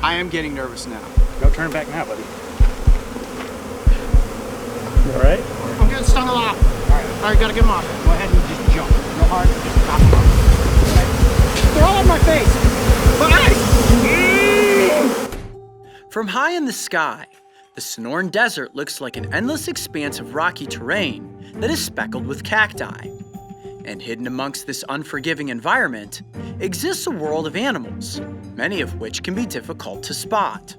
I am getting nervous now. Go turn back now, buddy. You all right? I'm getting stung a lot. All right, gotta get them off. Go ahead and just jump. No hard, just knock them off. They're all on my face. From high in the sky, the Sonoran Desert looks like an endless expanse of rocky terrain that is speckled with cacti. And hidden amongst this unforgiving environment exists a world of animals, many of which can be difficult to spot.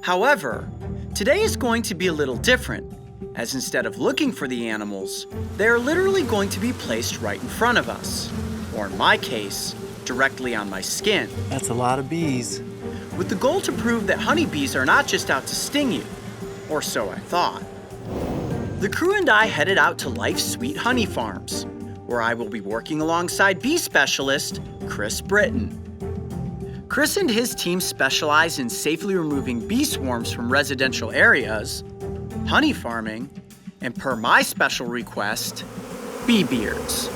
However, today is going to be a little different, as instead of looking for the animals, they are literally going to be placed right in front of us, or in my case, directly on my skin. That's a lot of bees. With the goal to prove that honeybees are not just out to sting you, or so I thought. The crew and I headed out to Life's Sweet Honey Farms, where I will be working alongside bee specialist Chris Britton. Chris and his team specialize in safely removing bee swarms from residential areas, honey farming, and per my special request, bee beards.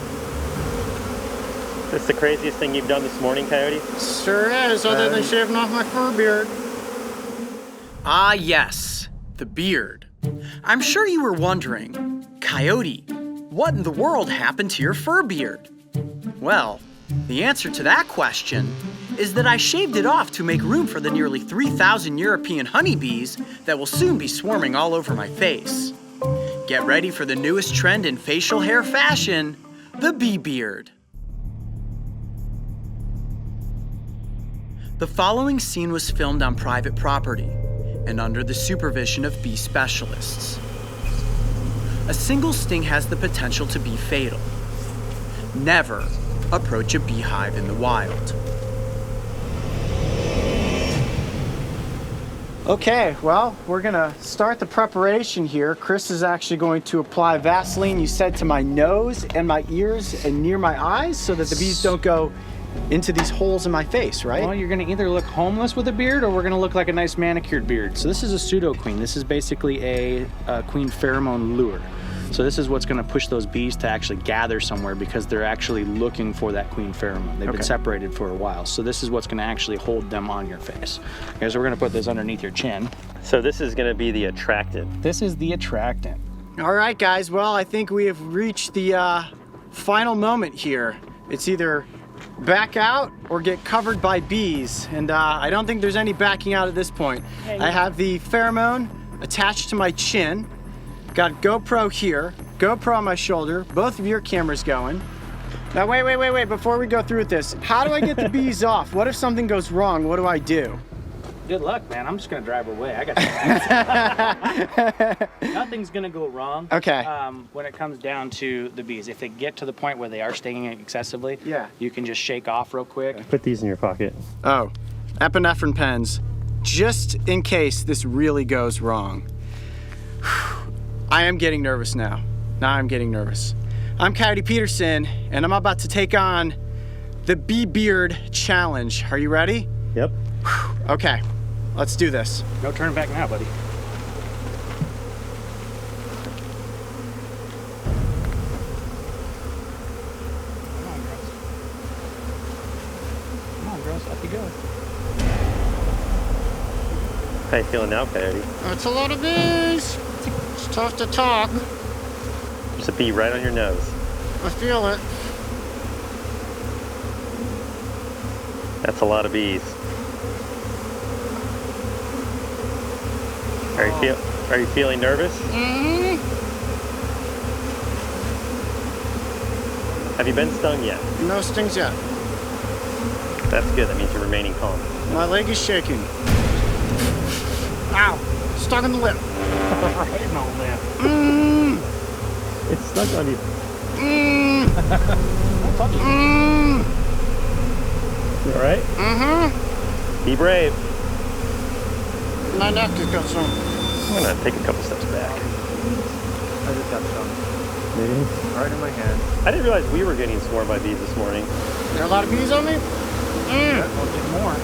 That's the craziest thing you've done this morning, Coyote? Sure is, other than shaving off my fur beard. Ah yes, the beard. I'm sure you were wondering, Coyote, what in the world happened to your fur beard? Well, the answer to that question is that I shaved it off to make room for the nearly 3,000 European honeybees that will soon be swarming all over my face. Get ready for the newest trend in facial hair fashion, the bee beard. The following scene was filmed on private property and under the supervision of bee specialists. A single sting has the potential to be fatal. Never approach a beehive in the wild. Okay, well, we're gonna start the preparation here. Chris is actually going to apply Vaseline, you said, to my nose and my ears and near my eyes so that the bees don't go into these holes in my face, right? Well, you're gonna either look homeless with a beard or we're gonna look like a nice manicured beard. So this is a pseudo queen. This is basically a queen pheromone lure. So this is what's gonna push those bees to actually gather somewhere because they're actually looking for that queen pheromone. They've been separated for a while. So this is what's gonna actually hold them on your face. Okay, so we're gonna put this underneath your chin. So this is gonna be the attractant. This is the attractant. All right, guys, well, I think we have reached the final moment here. It's either back out or get covered by bees, and I don't think there's any backing out at this point. I have the pheromone attached to my chin, got GoPro here, GoPro on my shoulder, both of your cameras going. Now wait, before we go through with this, how do I get the bees off? What if something goes wrong? What do I do? Good luck, man. I'm just gonna drive away. I got nothing's gonna go wrong. Okay. When it comes down to the bees, if they get to the point where they are stinging excessively, yeah, you can just shake off real quick. Put these in your pocket. Oh, epinephrine pens, just in case this really goes wrong. I am getting nervous now. Now I'm getting nervous. I'm Coyote Peterson, and I'm about to take on the Bee Beard Challenge. Are you ready? Yep. Okay, let's do this. Go turn back now, buddy. Come on, girls, up you go. How you feeling now, Coyote? That's a lot of bees. It's tough to talk. There's a bee right on your nose. I feel it. That's a lot of bees. Are you feeling nervous? Mm-hmm. Have you been stung yet? No stings yet. That's good. That means you're remaining calm. My leg is shaking. Ow! Stuck in the lip. Right in the lip. Mmm. It's stuck on you. Mmm. Mmm. You all right? Mm-hmm. Be brave. My neck has got some. I'm gonna take a couple steps back. I just got some. Maybe. Right in my hand. I didn't realize we were getting swarmed by bees this morning. There are a lot of bees on me? Yeah, we'll get more.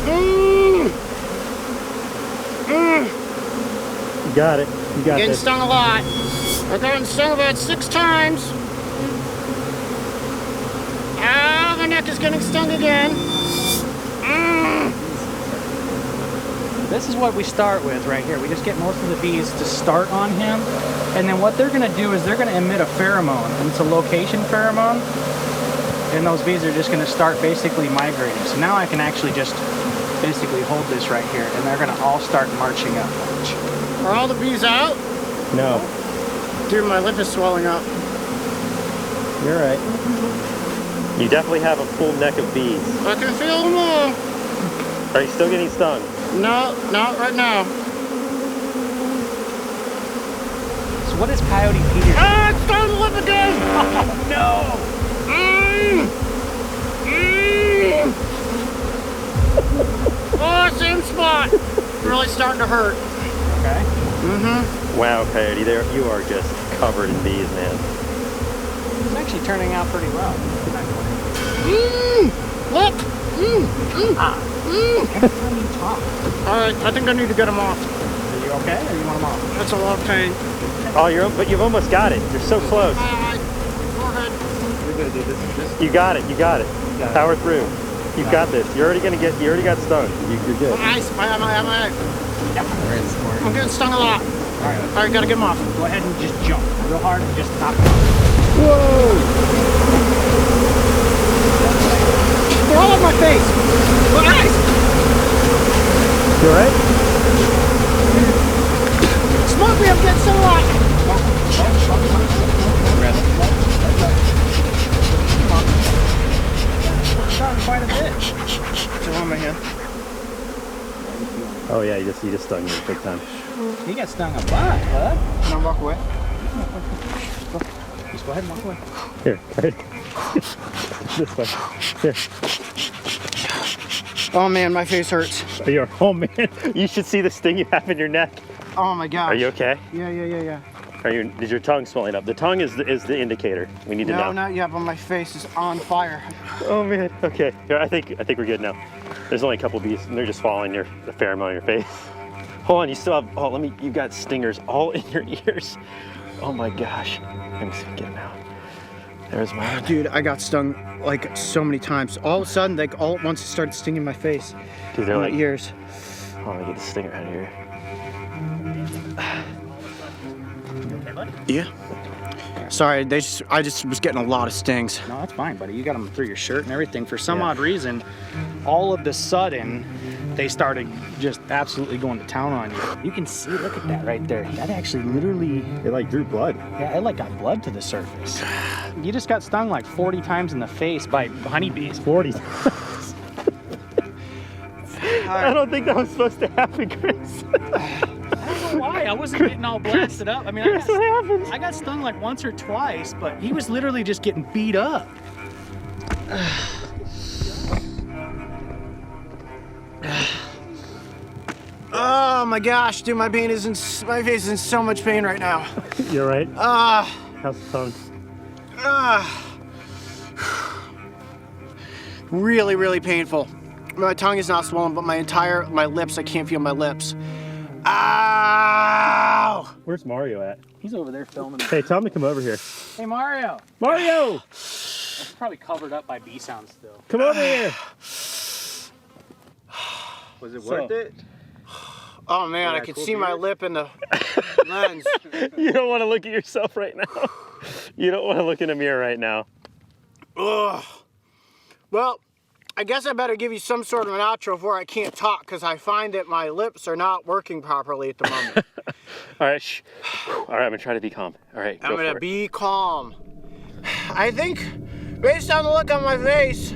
Mmm. Mmm. You got it. You got Getting this. stung a lot. I've gotten stung about 6 times. Ah, my neck is getting stung again. Mmm. this is what we start with right here. We just get most of the bees to start on him, and then what they're gonna do is they're gonna emit a pheromone, and it's a location pheromone, and those bees are just gonna start basically migrating. So now I can actually just basically hold this right here, and they're gonna all start marching up. Are all the bees out? No, Dude, my lip is swelling up. you're right. You definitely have a full neck of bees. I can feel them all. Are you still getting stung? No, not right now. So what is Coyote Peterson? Ah, it's starting to lip again! No! Oh, same spot. Really starting to hurt. Okay. Wow, Coyote, there you are just covered in bees, man. It's actually turning out pretty well. Look. Every time you talk. All right, I think I need to get them off. Are you okay, or you want them off? That's a lot of pain. Oh, but you've almost got it. You're so close. Go ahead. We're gonna do this. You got it. You got it. Power through. You've got this. You already got stung. You're good. My eyes, my eye. We're in sport. I'm getting stung a lot. All right, All right, gotta get them off. go ahead and just jump real hard and just knock them off. They're all on my face. My eyes. You alright? Smoke me, I'm getting so hot. Shot quite a bit. Still on my hand. Oh yeah, you just stung me big time. You got stung a lot, bud. Can I walk away? Just go ahead and walk away. Here, right. This way. Here. Oh man, my face hurts. Oh man, you should see the sting you have in your neck. Oh my gosh. Are you okay? Yeah. Is your tongue swelling up? The tongue is the indicator. We need to know. No, not yet, but my face is on fire. Oh man. Okay. Here, I think we're good now. There's only a couple bees, and they're just following the pheromone in your face. Hold on, you still have. Oh, you got stingers all in your ears. Oh my gosh. Let me see if I can get them out. There's mine. Dude, I got stung like so many times. All of a sudden, like all at once, it started stinging my face, Dude, they're my like. ears. Oh, let me get the stinger out of here. Yeah. Sorry, I just was getting a lot of stings. No, that's fine, buddy. You got them through your shirt and everything. For some odd reason, all of the sudden, they started just absolutely going to town on you. You can see, look at that right there. That actually literally, It like drew blood. yeah, it like got blood to the surface. You just got stung like 40 times in the face by honeybees. 40. I don't think that was supposed to happen, Chris. I don't know why. I wasn't getting all blasted up. I mean, Chris, what happened? I got stung like once or twice, but he was literally just getting beat up. Oh my gosh, dude, my face is in so much pain right now. You're right. Ah. How's the tongue? Really painful. My tongue is not swollen, but my lips, I can't feel my lips. Ow! Where's Mario at? He's over there filming. Hey, tell him to come over here. Hey, Mario. Mario! It's probably covered up by bee sounds still. Come over here. Was it worth it? Oh man, I Yeah, can cool see my beard. lip in the lens. You don't want to look at yourself right now. You don't want to look in a mirror right now. Ugh. Well, I guess I better give you some sort of an outro before I can't talk, because I find that my lips are not working properly at the moment. All right, shh. All right, I'm gonna try to be calm. All right, I'm go gonna for it. be calm. I think, based on the look on my face,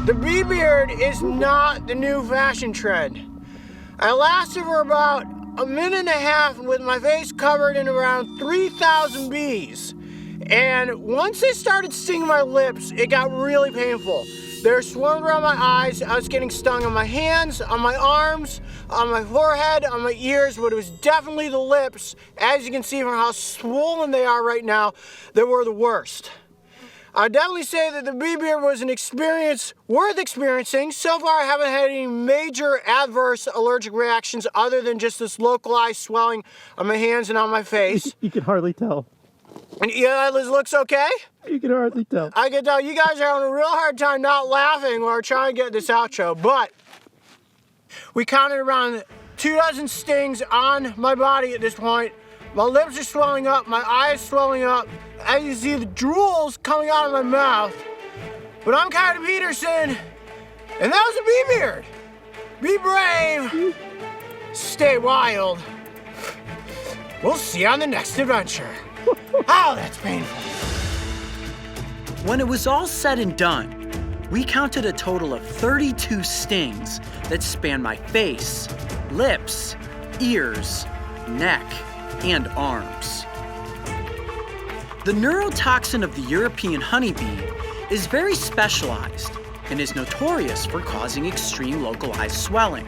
the bee beard is not the new fashion trend. I lasted for about a minute and a half with my face covered in around 3,000 bees. And once they started stinging my lips, it got really painful. They were swarming around my eyes. I was getting stung on my hands, on my arms, on my forehead, on my ears, but it was definitely the lips. As you can see from how swollen they are right now, they were the worst. I'd definitely say that the bee beard was an experience worth experiencing. So far, I haven't had any major adverse allergic reactions other than just this localized swelling on my hands and on my face. You can hardly tell. And yeah, this looks okay. You can hardly tell. I can tell you guys are having a real hard time not laughing while we're trying to get this outro, but we counted around 24 stings on my body at this point. My lips are swelling up, my eyes swelling up. As you see, the drool's coming out of my mouth. But I'm Coyote Peterson, and that was a bee beard. Be brave, stay wild. We'll see you on the next adventure. Oh, that's painful. When it was all said and done, we counted a total of 32 stings that spanned my face, lips, ears, neck, and arms. The neurotoxin of the European honeybee is very specialized and is notorious for causing extreme localized swelling.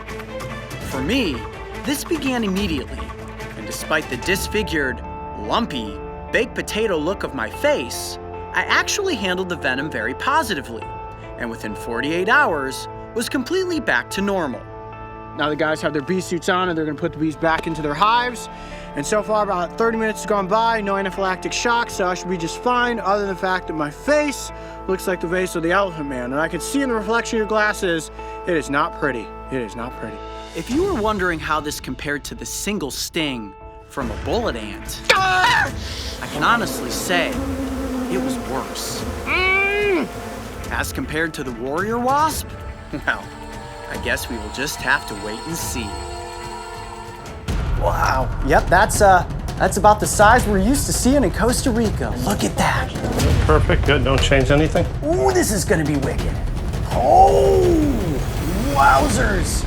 For me, this began immediately, and despite the disfigured, lumpy, baked potato look of my face, I actually handled the venom very positively, and within 48 hours, was completely back to normal. Now the guys have their bee suits on and they're gonna put the bees back into their hives. And so far about 30 minutes has gone by, no anaphylactic shock, so I should be just fine, other than the fact that my face looks like the face of the Elephant Man. And I can see in the reflection of your glasses, it is not pretty. It is not pretty. If you were wondering how this compared to the single sting from a bullet ant, I can honestly say it was worse. As compared to the warrior wasp, well, I guess we will just have to wait and see. Wow, yep, that's about the size we're used to seeing in Costa Rica. Look at that. Perfect, good, don't change anything. Ooh, this is gonna be wicked. Oh, wowzers.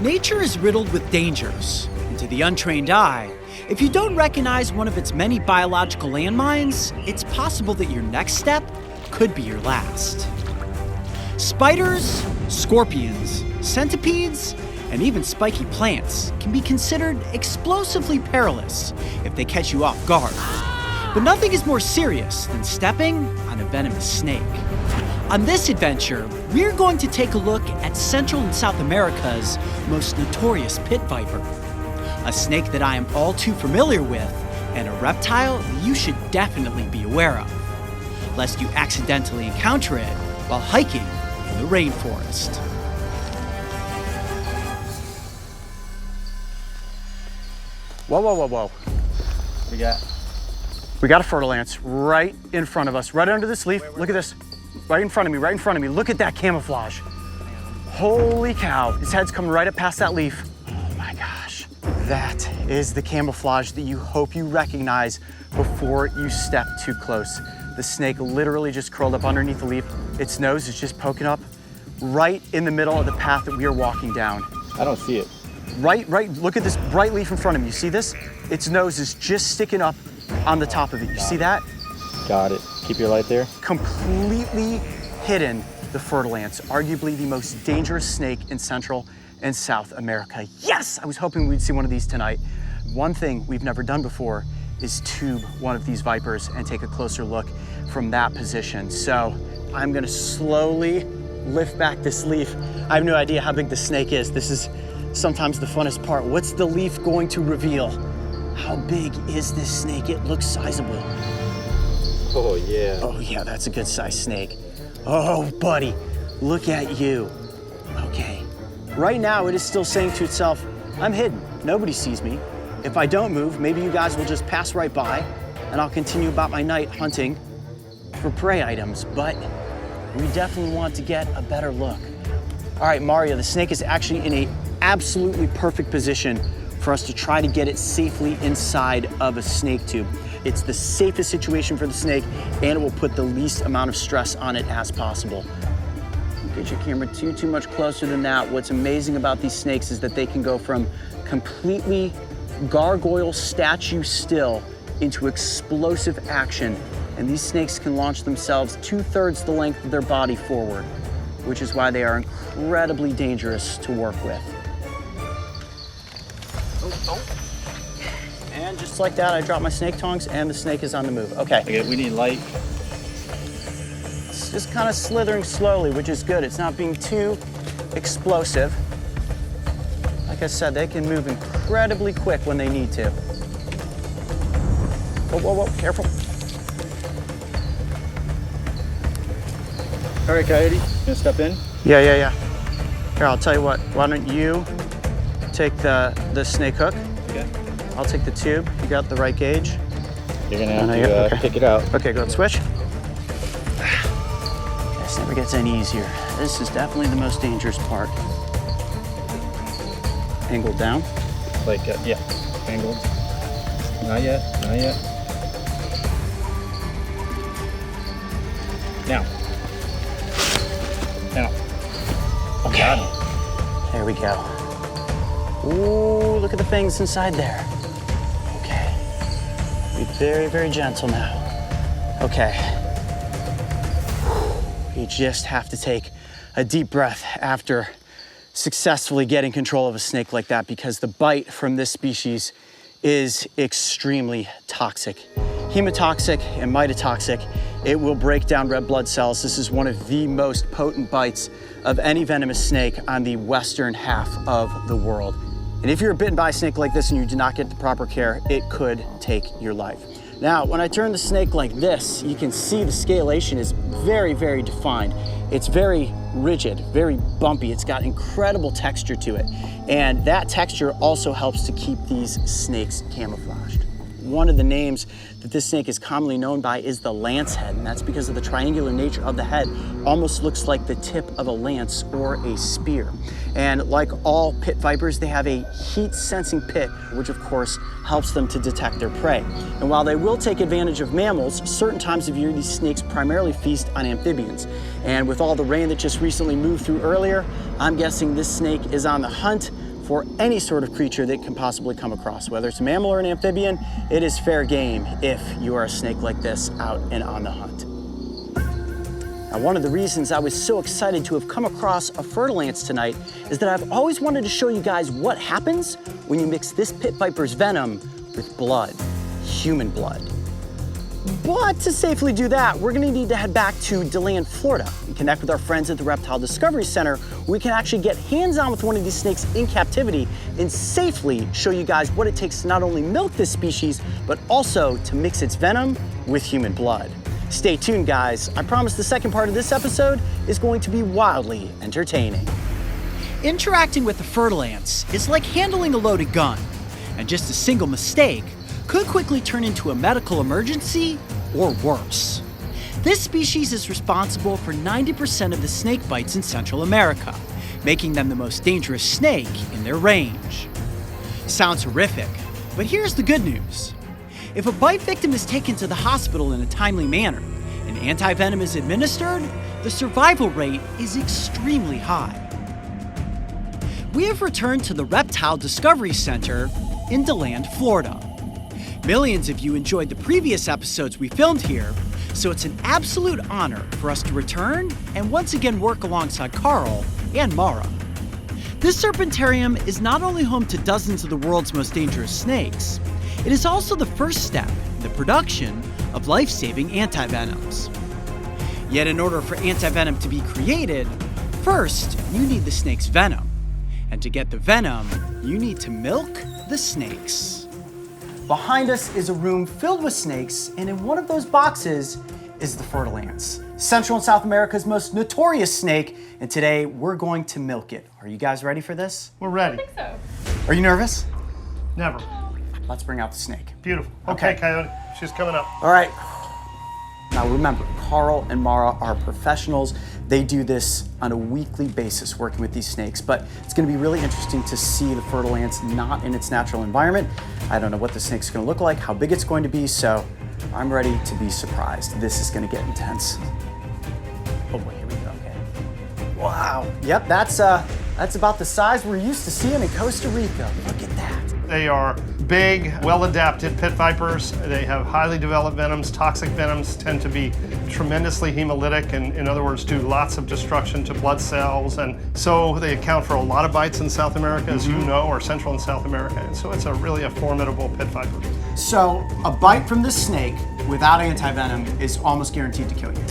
Nature is riddled with dangers, and to the untrained eye, if you don't recognize one of its many biological landmines, it's possible that your next step could be your last. Spiders, scorpions, centipedes, and even spiky plants can be considered explosively perilous if they catch you off guard. But nothing is more serious than stepping on a venomous snake. On this adventure, we're going to take a look at Central and South America's most notorious pit viper, a snake that I am all too familiar with, and a reptile you should definitely be aware of, lest you accidentally encounter it while hiking in the rainforest. Whoa, whoa, whoa, whoa. We got a fertile ants right in front of us, right under this leaf. Look at this. Right in front of me, right in front of me. Look at that camouflage. Holy cow, his head's coming right up past that leaf. Oh my gosh. That is the camouflage that you hope you recognize before you step too close. The snake literally just curled up underneath the leaf. Its nose is just poking up right in the middle of the path that we are walking down. I don't see it. Right, look at this bright leaf in front of me. You see this? Its nose is just sticking up on the top of it. You see that? Got it. Keep your light there. Completely hidden the fertile ants, arguably the most dangerous snake in Central and South America. Yes, I was hoping we'd see one of these tonight. One thing we've never done before is tube one of these vipers and take a closer look from that position. So I'm gonna slowly lift back this leaf. I have no idea how big the snake is. This is sometimes the funnest part. What's the leaf going to reveal? How big is this snake? It looks sizable. Oh, yeah. Oh yeah, that's a good sized snake. Oh, buddy, look at you. Okay, right now it is still saying to itself, I'm hidden, nobody sees me. If I don't move, maybe you guys will just pass right by and I'll continue about my night hunting for prey items, but we definitely want to get a better look. All right, Mario, the snake is actually in a absolutely perfect position for us to try to get it safely inside of a snake tube. It's the safest situation for the snake, and it will put the least amount of stress on it as possible. Don't get your camera too much closer than that. What's amazing about these snakes is that they can go from completely gargoyle statue still into explosive action. And these snakes can launch themselves 2/3 the length of their body forward, which is why they are incredibly dangerous to work with. And just like that, I drop my snake tongs and the snake is on the move. Okay. We need light. It's just kind of slithering slowly, which is good. It's not being too explosive. Like I said, they can move incredibly quick when they need to. Whoa, whoa, whoa, careful. All right, Coyote, you gonna step in? Yeah. Here, I'll tell you what. Why don't you take the snake hook? Okay. I'll take the tube. You got the right gauge. You're gonna have yeah, to okay. pick it out. Okay, go ahead, switch. This never gets any easier. This is definitely the most dangerous part. Angled down. Like, yeah, angled. Not yet. Now. Okay. There we go. Ooh, look at the fangs inside there. Okay. Be very, very gentle now. Okay. You just have to take a deep breath after successfully getting control of a snake like that, because the bite from this species is extremely toxic. Hemotoxic and mitotoxic. It will break down red blood cells. This is one of the most potent bites of any venomous snake on the western half of the world. And if you're bitten by a snake like this and you do not get the proper care, it could take your life. Now, when I turn the snake like this, you can see the scalation is very, very defined. It's very rigid, very bumpy. It's got incredible texture to it. And that texture also helps to keep these snakes camouflaged. One of the names that this snake is commonly known by is the lance head, and that's because of the triangular nature of the head. Almost looks like the tip of a lance or a spear. And like all pit vipers, they have a heat-sensing pit, which of course helps them to detect their prey. And while they will take advantage of mammals, certain times of year these snakes primarily feast on amphibians. And with all the rain that just recently moved through earlier, I'm guessing this snake is on the hunt for any sort of creature that can possibly come across. Whether it's a mammal or an amphibian, it is fair game if you are a snake like this out and on the hunt. Now, one of the reasons I was so excited to have come across a fer-de-lance tonight is that I've always wanted to show you guys what happens when you mix this pit viper's venom with blood, human blood. But to safely do that, we're gonna need to head back to DeLand, Florida, and connect with our friends at the Reptile Discovery Center, where we can actually get hands-on with one of these snakes in captivity and safely show you guys what it takes to not only milk this species, but also to mix its venom with human blood. Stay tuned, guys. I promise the second part of this episode is going to be wildly entertaining. Interacting with the fer-de-lance is like handling a loaded gun, and just a single mistake could quickly turn into a medical emergency or worse. This species is responsible for 90% of the snake bites in Central America, making them the most dangerous snake in their range. Sounds horrific, but here's the good news. If a bite victim is taken to the hospital in a timely manner and anti-venom is administered, the survival rate is extremely high. We have returned to the Reptile Discovery Center in DeLand, Florida. Millions of you enjoyed the previous episodes we filmed here, so it's an absolute honor for us to return and once again work alongside Carl and Mara. This serpentarium is not only home to dozens of the world's most dangerous snakes, it is also the first step in the production of life-saving antivenoms. Yet in order for antivenom to be created, first you need the snake's venom. And to get the venom, you need to milk the snakes. Behind us is a room filled with snakes, and in one of those boxes is the fer-de-lance, Central and South America's most notorious snake, and today we're going to milk it. Are you guys ready for this? We're ready. I think so. Are you nervous? Never. Let's bring out the snake. Beautiful. Okay, Okay. Coyote. She's coming up. All right. Now remember, Carl and Mara are professionals. They do this on a weekly basis working with these snakes, but it's gonna be really interesting to see the fer-de-lance not in its natural environment. I don't know what the snake's gonna look like, how big it's going to be, so I'm ready to be surprised. This is gonna get intense. Oh boy, here we go, okay. Wow, yep, that's about the size we're used to seeing in Costa Rica. Look at that. They are big, well-adapted pit vipers. They have highly developed venoms. Toxic venoms tend to be tremendously hemolytic, and in other words, do lots of destruction to blood cells. And so they account for a lot of bites in South America, as you know, or Central and South America. And so it's really a formidable pit viper. So a bite from this snake without antivenom is almost guaranteed to kill you.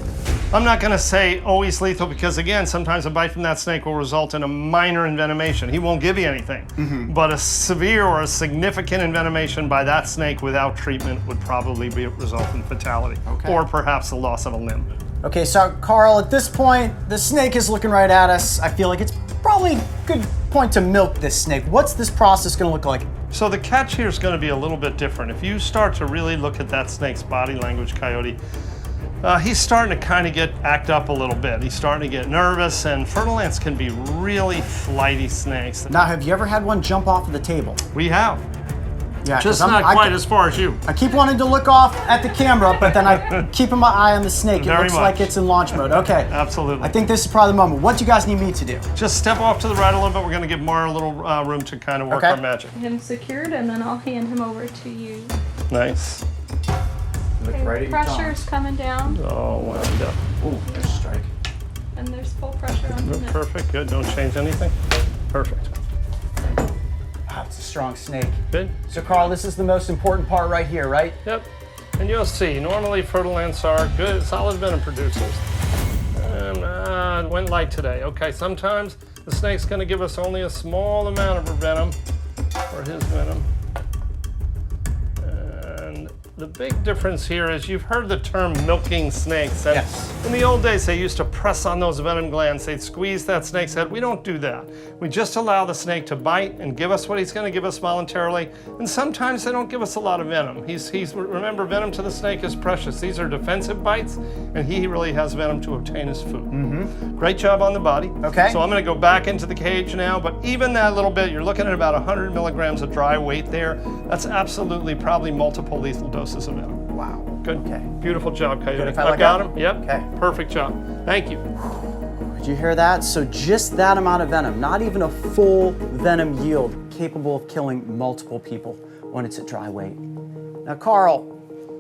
I'm not going to say always lethal because, again, sometimes a bite from that snake will result in a minor envenomation. He won't give you anything. But a severe or a significant envenomation by that snake without treatment would probably result in fatality, Okay. or perhaps the loss of a limb. Okay, so Carl, at this point, the snake is looking right at us. I feel like it's probably a good point to milk this snake. What's this process gonna look like? So the catch here is going to be a little bit different. If you start to really look at that snake's body language, Coyote, he's starting to kind of act up a little bit. He's starting to get nervous, and fertile ants can be really flighty snakes. Now, have you ever had one jump off of the table? We have. Yeah, Just not quite as far as you. I keep wanting to look off at the camera, but then I keeping my eye on the snake. It Very looks much. like it's in launch mode. Okay. Absolutely. I think this is probably the moment. What do you guys need me to do? Just step off to the right a little bit. We're going to give Mara a little room to kind of work Okay. our magic. Him secured, and then I'll hand him over to you. Nice. Look Okay, right at your pressure's coming down, Oh, wound up. Oh, there's a strike. and there's full pressure on the neck. Perfect. Good. Don't change anything. Perfect. Wow, it's a strong snake. Good. So, Carl, this is the most important part right here, right? Yep. And you'll see, normally fertile ants are good, solid venom producers. And it went light today. Okay, sometimes the snake's going to give us only a small amount of her venom, or his venom. And the big difference here is you've heard the term milking snakes. And Yes. in the old days, they used to press on those venom glands. They'd squeeze that snake's head. We don't do that. We just allow the snake to bite and give us what he's going to give us voluntarily. And sometimes they don't give us a lot of venom. Remember, venom to the snake is precious. These are defensive bites, and he really has venom to obtain his food. Mm-hmm. Great job on the body. Okay. So I'm going to go back into the cage now, but even that little bit, you're looking at about 100 milligrams of dry weight there. That's absolutely probably multiple lethal doses of venom. Wow. Good. Okay. Beautiful job, Coyote. if I I've let got go? him. Yep. Okay. Perfect job. Thank you. Did you hear that? So just that amount of venom, not even a full venom yield, capable of killing multiple people when it's at dry weight. Now, Carl,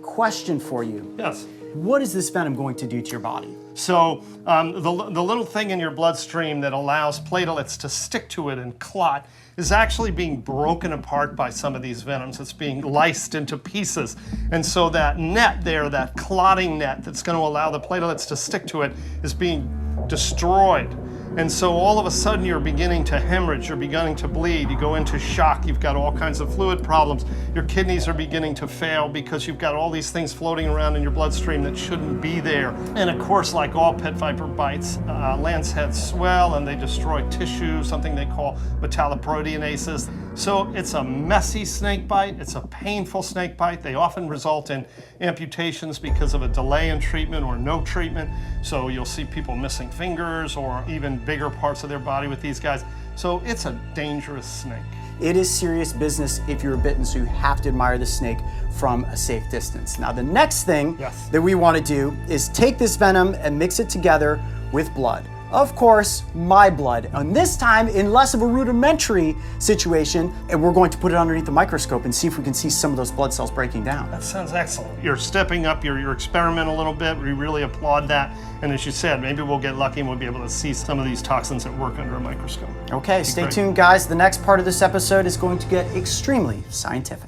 question for you. Yes. What is this venom going to do to your body? So the little thing in your bloodstream that allows platelets to stick to it and clot is actually being broken apart by some of these venoms. It's being lysed into pieces. And so that net there, that clotting net that's going to allow the platelets to stick to it, is being destroyed. And so all of a sudden you're beginning to hemorrhage, you're beginning to bleed, you go into shock, you've got all kinds of fluid problems, your kidneys are beginning to fail because you've got all these things floating around in your bloodstream that shouldn't be there. And of course, like all pit viper bites, lance heads swell and they destroy tissue, something they call metalloproteinases. So it's a messy snake bite, it's a painful snake bite. They often result in amputations because of a delay in treatment or no treatment. So you'll see people missing fingers or even bigger parts of their body with these guys. So it's a dangerous snake. It is serious business if you're bitten, so you have to admire the snake from a safe distance. Now, the next thing Yes. that we want to do is take this venom and mix it together with blood. Of course, my blood, and this time in less of a rudimentary situation, and we're going to put it underneath the microscope and see if we can see some of those blood cells breaking down. That sounds excellent. You're stepping up your experiment a little bit. We really applaud that. And as you said, maybe we'll get lucky and we'll be able to see some of these toxins at work under a microscope. Okay, stay great. tuned, guys. The next part of this episode is going to get extremely scientific.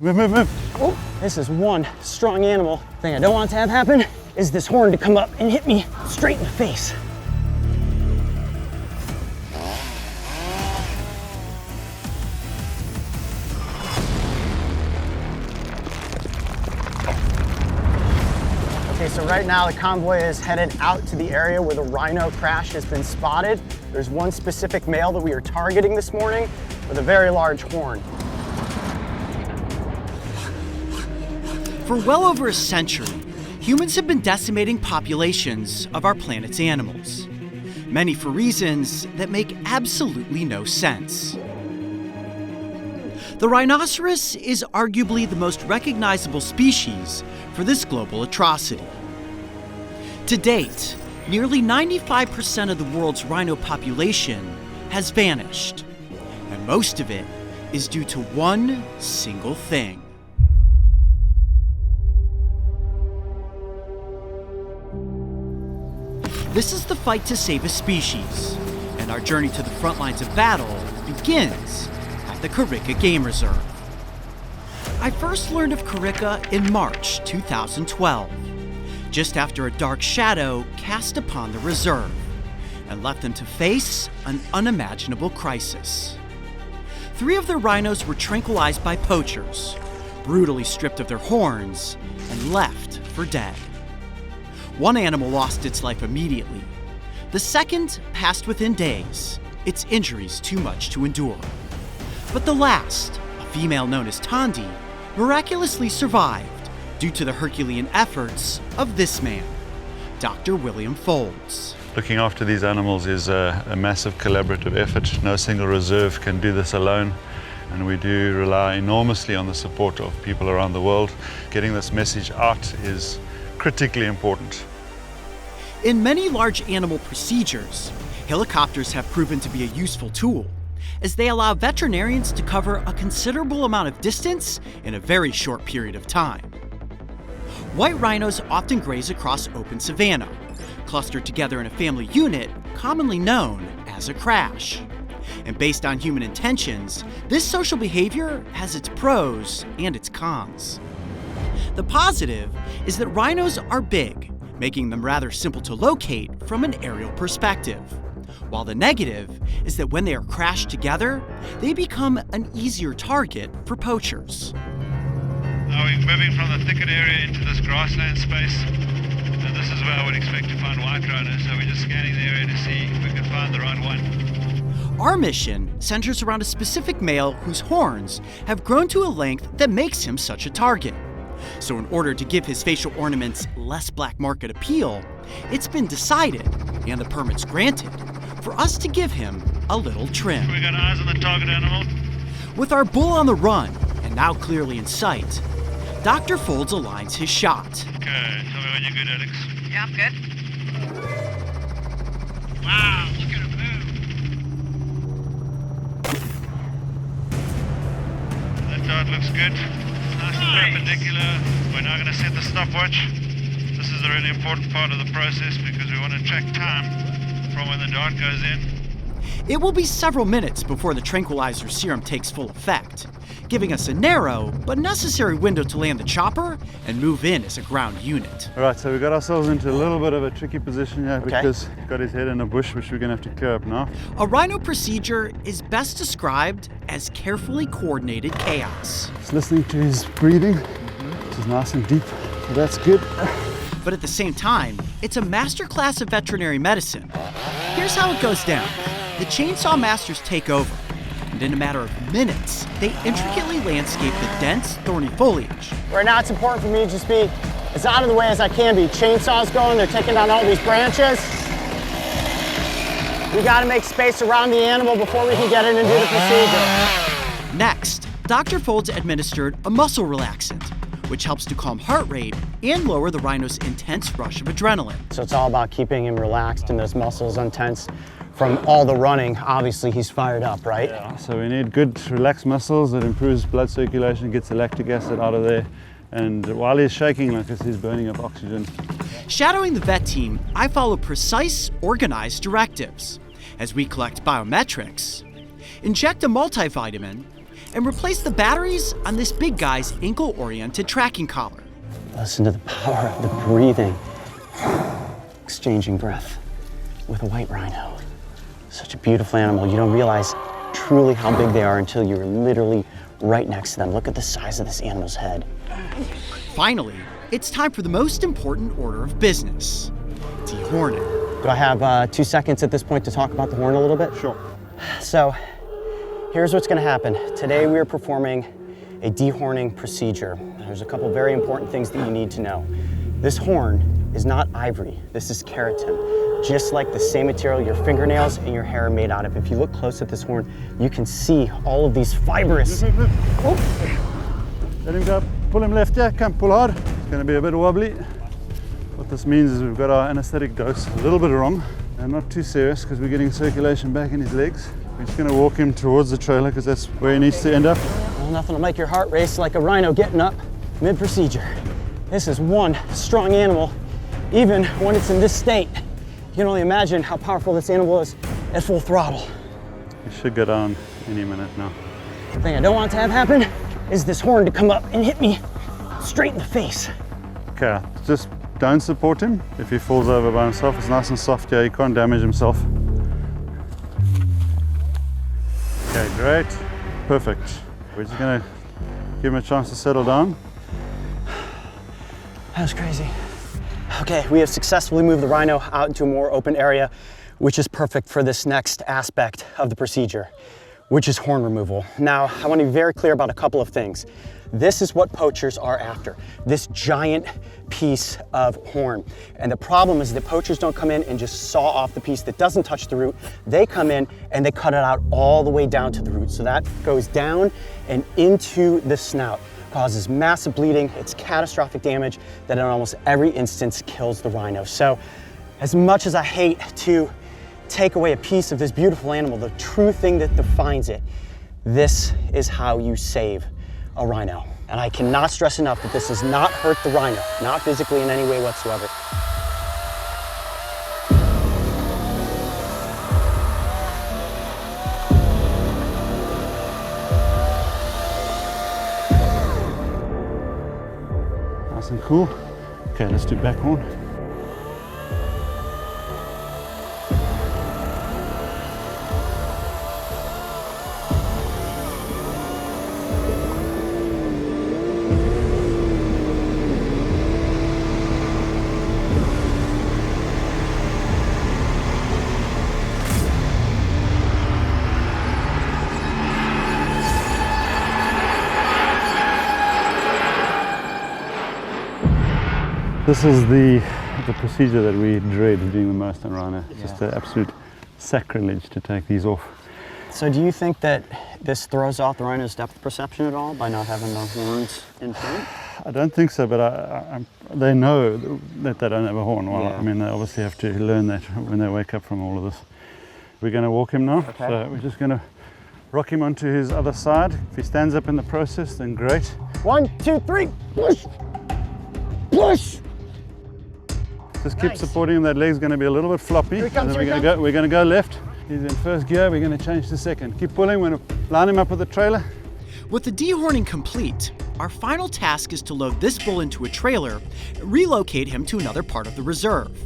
Oh, this is one strong animal. Thing I don't want to have happen is this horn to come up and hit me straight in the face. Okay, so right now the convoy is headed out to the area where the Rhino crash has been spotted. There's one specific male that we are targeting this morning with a very large horn. For well over a century, humans have been decimating populations of our planet's animals, many for reasons that make absolutely no sense. The rhinoceros is arguably the most recognizable species for this global atrocity. To date, nearly 95% of the world's rhino population has vanished, and most of it is due to one single thing. This is the fight to save a species, and our journey to the front lines of battle begins at the Rica Game Reserve. I first learned of Rica in March 2012, just after a dark shadow cast upon the reserve and left them to face an unimaginable crisis. 3 of their rhinos were tranquilized by poachers, brutally stripped of their horns, and left for dead. One animal lost its life immediately. The second passed within days, its injuries too much to endure. But the last, a female known as Tandi, miraculously survived due to the Herculean efforts of this man, Dr. William Folds. Looking after these animals is a massive collaborative effort. No single reserve can do this alone, and we do rely enormously on the support of people around the world. Getting this message out is critically important. In many large animal procedures, helicopters have proven to be a useful tool, as they allow veterinarians to cover a considerable amount of distance in a very short period of time. White rhinos often graze across open savanna, clustered together in a family unit commonly known as a crash. And based on human intentions, this social behavior has its pros and its cons. The positive is that rhinos are big, making them rather simple to locate from an aerial perspective. While the negative is that when they are crashed together, they become an easier target for poachers. Now we're moving from the thicket area into this grassland space. And this is where I would expect to find white rhinos, so we're just scanning the area to see if we can find the right one. Our mission centers around a specific male whose horns have grown to a length that makes him such a target. So in order to give his facial ornaments less black market appeal, it's been decided, and the permits granted, for us to give him a little trim. We got eyes on the target animal. With our bull on the run, and now clearly in sight, Dr. Folds aligns his shot. Okay, tell me when you're good, Alex. Yeah, I'm good. Wow, look at him move. That dart looks good. Nice and perpendicular. We're now going to set the stopwatch. This is a really important part of the process because we want to track time from when the dart goes in. It will be several minutes before the tranquilizer serum takes full effect, giving us a narrow but necessary window to land the chopper and move in as a ground unit. All right, so we got ourselves into a little bit of a tricky position here because he's got his head in a bush, which we're going to have to clear up now. A rhino procedure is best described as carefully coordinated chaos. Just listening to his breathing, which is nice and deep, so that's good. But at the same time, it's a masterclass of veterinary medicine. Here's how it goes down. The chainsaw masters take over, and in a matter of minutes, they intricately landscape the dense, thorny foliage. Right now, it's important for me to just be as out of the way as I can be. Chainsaws going, they're taking down all these branches. We gotta make space around the animal before we can get in and do the procedure. Next, Dr. Folds administered a muscle relaxant, which helps to calm heart rate and lower the rhino's intense rush of adrenaline. So it's all about keeping him relaxed and those muscles untense from all the running. Obviously, he's fired up, right? Yeah, so we need good, relaxed muscles that improves blood circulation, gets the lactic acid out of there. And while he's shaking like this, he's burning up oxygen. Shadowing the vet team, I follow precise, organized directives as we collect biometrics, inject a multivitamin, and replace the batteries on this big guy's ankle-oriented tracking collar. Listen to the power of the breathing. Exchanging breath with a white rhino. Such a beautiful animal. You don't realize truly how big they are until you're literally right next to them. Look at the size of this animal's head. Finally, it's time for the most important order of business, dehorning. Do I have 2 seconds at this point to talk about the horn a little bit? Sure. So, here's what's gonna happen. Today we are performing a dehorning procedure. There's a couple very important things that you need to know. This horn is not ivory, this is keratin. Just like the same material your fingernails and your hair are made out of. If you look close at this horn, you can see all of these fibrous. Let him go, pull him left, yeah, come, pull hard. It's gonna be a bit wobbly. What this means is we've got our anesthetic dose a little bit wrong, and not too serious because we're getting circulation back in his legs. We're just gonna walk him towards the trailer because that's where he needs to end up. Well, nothing will make your heart race like a rhino getting up mid-procedure. This is one strong animal, even when it's in this state. You can only imagine how powerful this animal is at full throttle. He should go down any minute now. The thing I don't want to have happen is this horn to come up and hit me straight in the face. Okay, just don't support him. If he falls over by himself, it's nice and soft here, he can't damage himself. Okay, great, perfect. We're just gonna give him a chance to settle down. That was crazy. Okay, we have successfully moved the rhino out into a more open area, which is perfect for this next aspect of the procedure, which is horn removal. Now, I want to be very clear about a couple of things. This is what poachers are after, this giant piece of horn. And the problem is that poachers don't come in and just saw off the piece that doesn't touch the root. They come in and they cut it out all the way down to the root. So that goes down and into the snout, causes massive bleeding. It's catastrophic damage that in almost every instance kills the rhino. So as much as I hate to take away a piece of this beautiful animal, the true thing that defines it, this is how you save a rhino. And I cannot stress enough that this does not hurt the rhino, not physically in any way whatsoever. Nice and cool. Okay, let's do back horn. This is the procedure that we dread doing the most on rhino. It's just an absolute sacrilege to take these off. So do you think that this throws off the rhino's depth perception at all by not having the horns in front? I don't think so, but they know that they don't have a horn. Well, Yeah. I mean, they obviously have to learn that when they wake up from all of this. We're going to walk him now. Okay. So we're just going to rock him onto his other side. If he stands up in the process, then great. 1, 2, 3, push! Push! Just keep supporting him. That leg's going to be a little bit floppy. Here he comes, And then here he we're going to go left. He's in first gear. We're going to change to second. Keep pulling. We're going to line him up with the trailer. With the dehorning complete, our final task is to load this bull into a trailer and relocate him to another part of the reserve.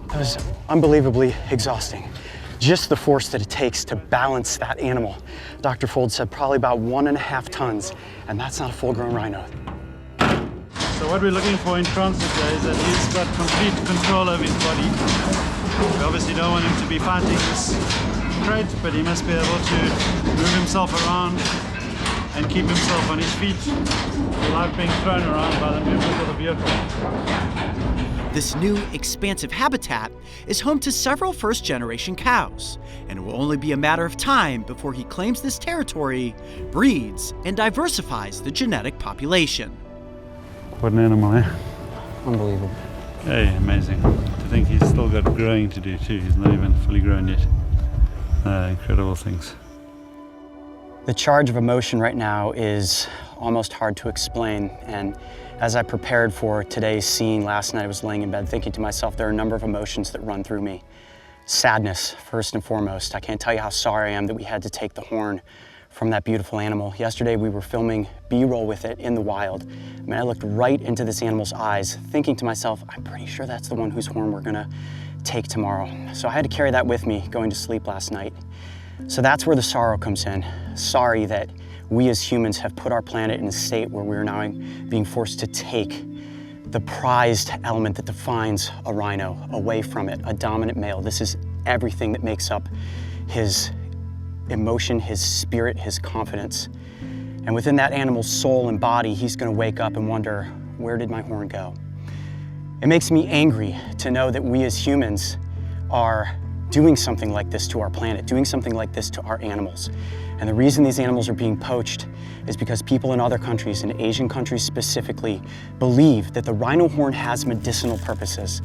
That was unbelievably exhausting. Just the force that it takes to balance that animal. Dr. Fold said probably about 1.5 tons, and that's not a full-grown rhino. So what we're looking for in transit there is that he's got complete control over his body. We obviously don't want him to be fighting this crate, but he must be able to move himself around and keep himself on his feet without being thrown around by the movement of the vehicle. This new, expansive habitat is home to several first-generation cows, and it will only be a matter of time before he claims this territory, breeds, and diversifies the genetic population. What an animal, eh? Unbelievable. Hey, amazing. To think he's still got growing to do too. He's not even fully grown yet. Incredible things. The charge of emotion right now is almost hard to explain. And as I prepared for today's scene last night, I was laying in bed thinking to myself, there are a number of emotions that run through me. Sadness, first and foremost. I can't tell you how sorry I am that we had to take the horn from that beautiful animal. Yesterday we were filming B-roll with it in the wild. I mean, I looked right into this animal's eyes, thinking to myself, I'm pretty sure that's the one whose horn we're gonna take tomorrow. So I had to carry that with me going to sleep last night. So that's where the sorrow comes in. Sorry that we as humans have put our planet in a state where we're now being forced to take the prized element that defines a rhino away from it, a dominant male. This is everything that makes up his emotion, his spirit, his confidence. And within that animal's soul and body, he's gonna wake up and wonder, where did my horn go? It makes me angry to know that we as humans are doing something like this to our planet, doing something like this to our animals. And the reason these animals are being poached is because people in other countries, in Asian countries specifically, believe that the rhino horn has medicinal purposes.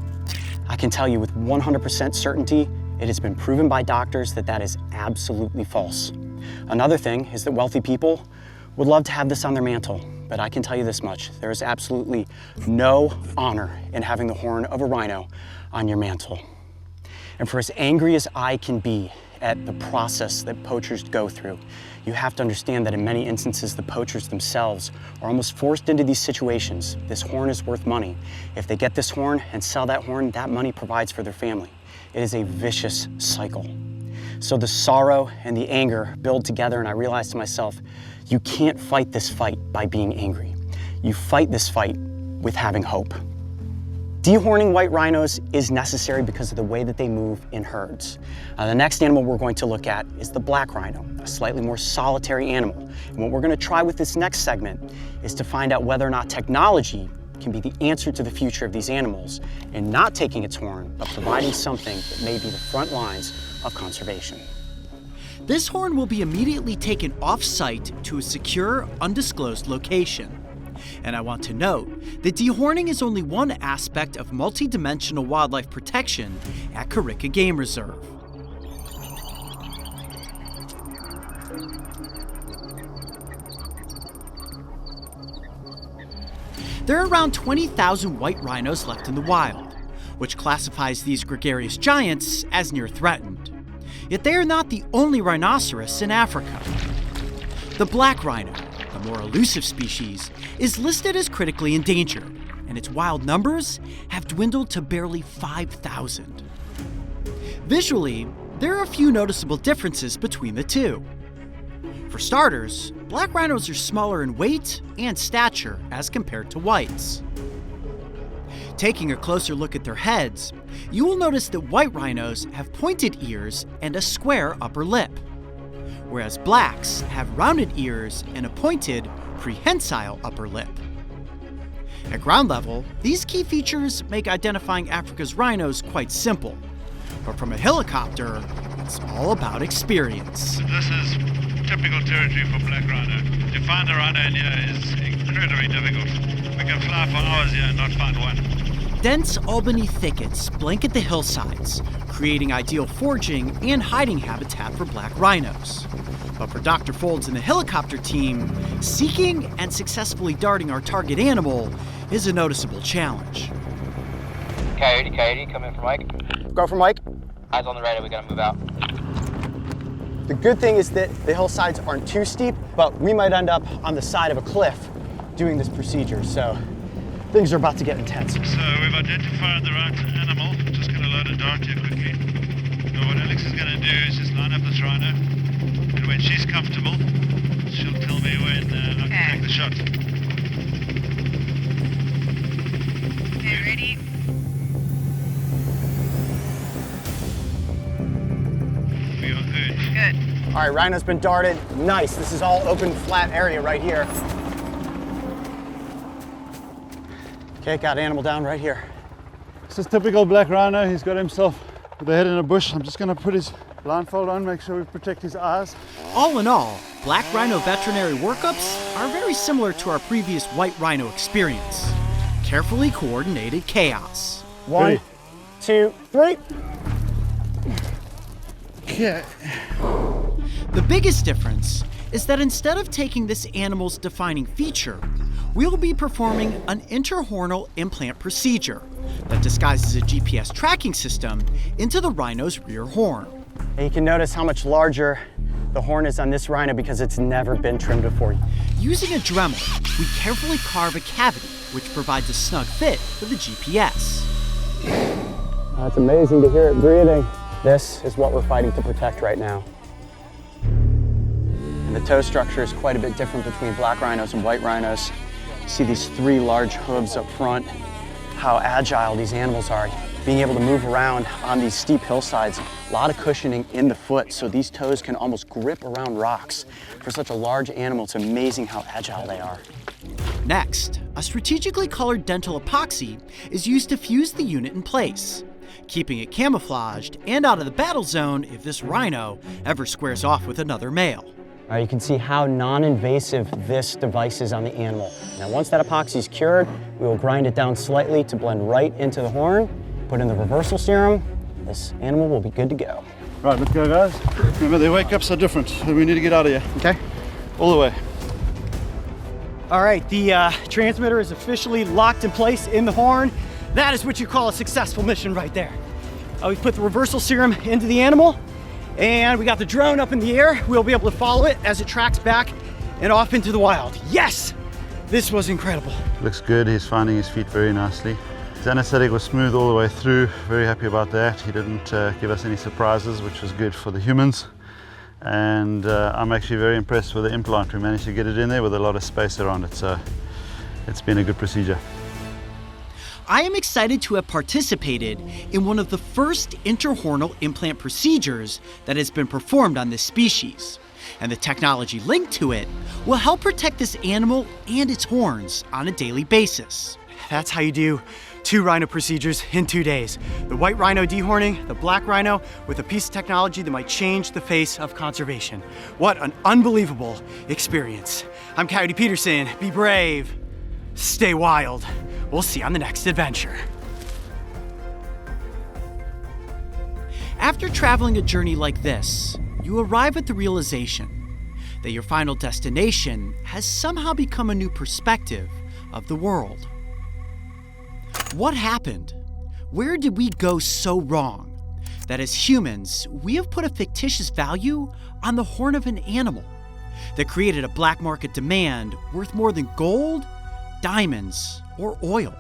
I can tell you with 100% certainty, it has been proven by doctors that that is absolutely false. Another thing is that wealthy people would love to have this on their mantle, but I can tell you this much, there is absolutely no honor in having the horn of a rhino on your mantle. And for as angry as I can be at the process that poachers go through, you have to understand that in many instances, the poachers themselves are almost forced into these situations. This horn is worth money. If they get this horn and sell that horn, that money provides for their family. It is a vicious cycle. So the sorrow and the anger build together, and I realized to myself, you can't fight this fight by being angry. You fight this fight with having hope. Dehorning white rhinos is necessary because of the way that they move in herds. The next animal we're going to look at is the black rhino, a slightly more solitary animal. And what we're going to try with this next segment is to find out whether or not technology can be the answer to the future of these animals, and not taking its horn, but providing something that may be the front lines of conservation. This horn will be immediately taken off-site to a secure, undisclosed location. And I want to note that dehorning is only one aspect of multi-dimensional wildlife protection at Rica Game Reserve. There are around 20,000 white rhinos left in the wild, which classifies these gregarious giants as near threatened. Yet they are not the only rhinoceros in Africa. The black rhino, a more elusive species, is listed as critically endangered, and its wild numbers have dwindled to barely 5,000. Visually, there are a few noticeable differences between the two. For starters, black rhinos are smaller in weight and stature as compared to whites. Taking a closer look at their heads, you will notice that white rhinos have pointed ears and a square upper lip, whereas blacks have rounded ears and a pointed, prehensile upper lip. At ground level, these key features make identifying Africa's rhinos quite simple, but from a helicopter, it's all about experience. This is typical territory for black rhino. To find a rhino in here is incredibly difficult. We can fly for hours here and not find one. Dense Albany thickets blanket the hillsides, creating ideal foraging and hiding habitat for black rhinos. But for Dr. Folds and the helicopter team, seeking and successfully darting our target animal is a noticeable challenge. Coyote, come in for Mike. Go for Mike. Eyes on the radar, we gotta move out. The good thing is that the hillsides aren't too steep, but we might end up on the side of a cliff doing this procedure, so things are about to get intense. So we've identified the right animal. Just gonna load a dart here quickly. So what Alex is gonna do is just line up this rhino, and when she's comfortable, she'll tell me when I can take the shot. Okay, ready? We are good. Good. All right, rhino's been darted. Nice, this is all open, flat area right here. Okay, got animal down right here. This is typical black rhino. He's got himself with the head in a bush. I'm just gonna put his blindfold on, make sure we protect his eyes. All in all, black rhino veterinary workups are very similar to our previous white rhino experience. Carefully coordinated chaos. 1, 2, 3. Okay. The biggest difference is that instead of taking this animal's defining feature, we'll be performing an interhornal implant procedure that disguises a GPS tracking system into the rhino's rear horn. And you can notice how much larger the horn is on this rhino because it's never been trimmed before. Using a Dremel, we carefully carve a cavity which provides a snug fit for the GPS. It's amazing to hear it breathing. This is what we're fighting to protect right now. And the toe structure is quite a bit different between black rhinos and white rhinos. You see these 3 large hooves up front, how agile these animals are. Being able to move around on these steep hillsides, a lot of cushioning in the foot, so these toes can almost grip around rocks. For such a large animal, it's amazing how agile they are. Next, a strategically colored dental epoxy is used to fuse the unit in place, keeping it camouflaged and out of the battle zone if this rhino ever squares off with another male. You can see how non-invasive this device is on the animal. Now, once that epoxy is cured, we will grind it down slightly to blend right into the horn, put in the reversal serum. This animal will be good to go. Right, let's go, guys. Remember, the wake-ups are different. We need to get out of here. Okay. All the way. All right, the transmitter is officially locked in place in the horn. That is what you call a successful mission right there. We put the reversal serum into the animal, and we got the drone up in the air. We'll be able to follow it as it tracks back and off into the wild. Yes! This was incredible. Looks good. He's finding his feet very nicely. His anesthetic was smooth all the way through. Very happy about that. He didn't give us any surprises, which was good for the humans. And I'm actually very impressed with the implant. We managed to get it in there with a lot of space around it. So it's been a good procedure. I am excited to have participated in one of the first interhornal implant procedures that has been performed on this species, and the technology linked to it will help protect this animal and its horns on a daily basis. That's how you do 2 rhino procedures in 2 days. The white rhino dehorning, the black rhino with a piece of technology that might change the face of conservation. What an unbelievable experience. I'm Coyote Peterson. Be brave, stay wild. We'll see you on the next adventure. After traveling a journey like this, you arrive at the realization that your final destination has somehow become a new perspective of the world. What happened? Where did we go so wrong that as humans, we have put a fictitious value on the horn of an animal that created a black market demand worth more than gold, diamonds, or oil?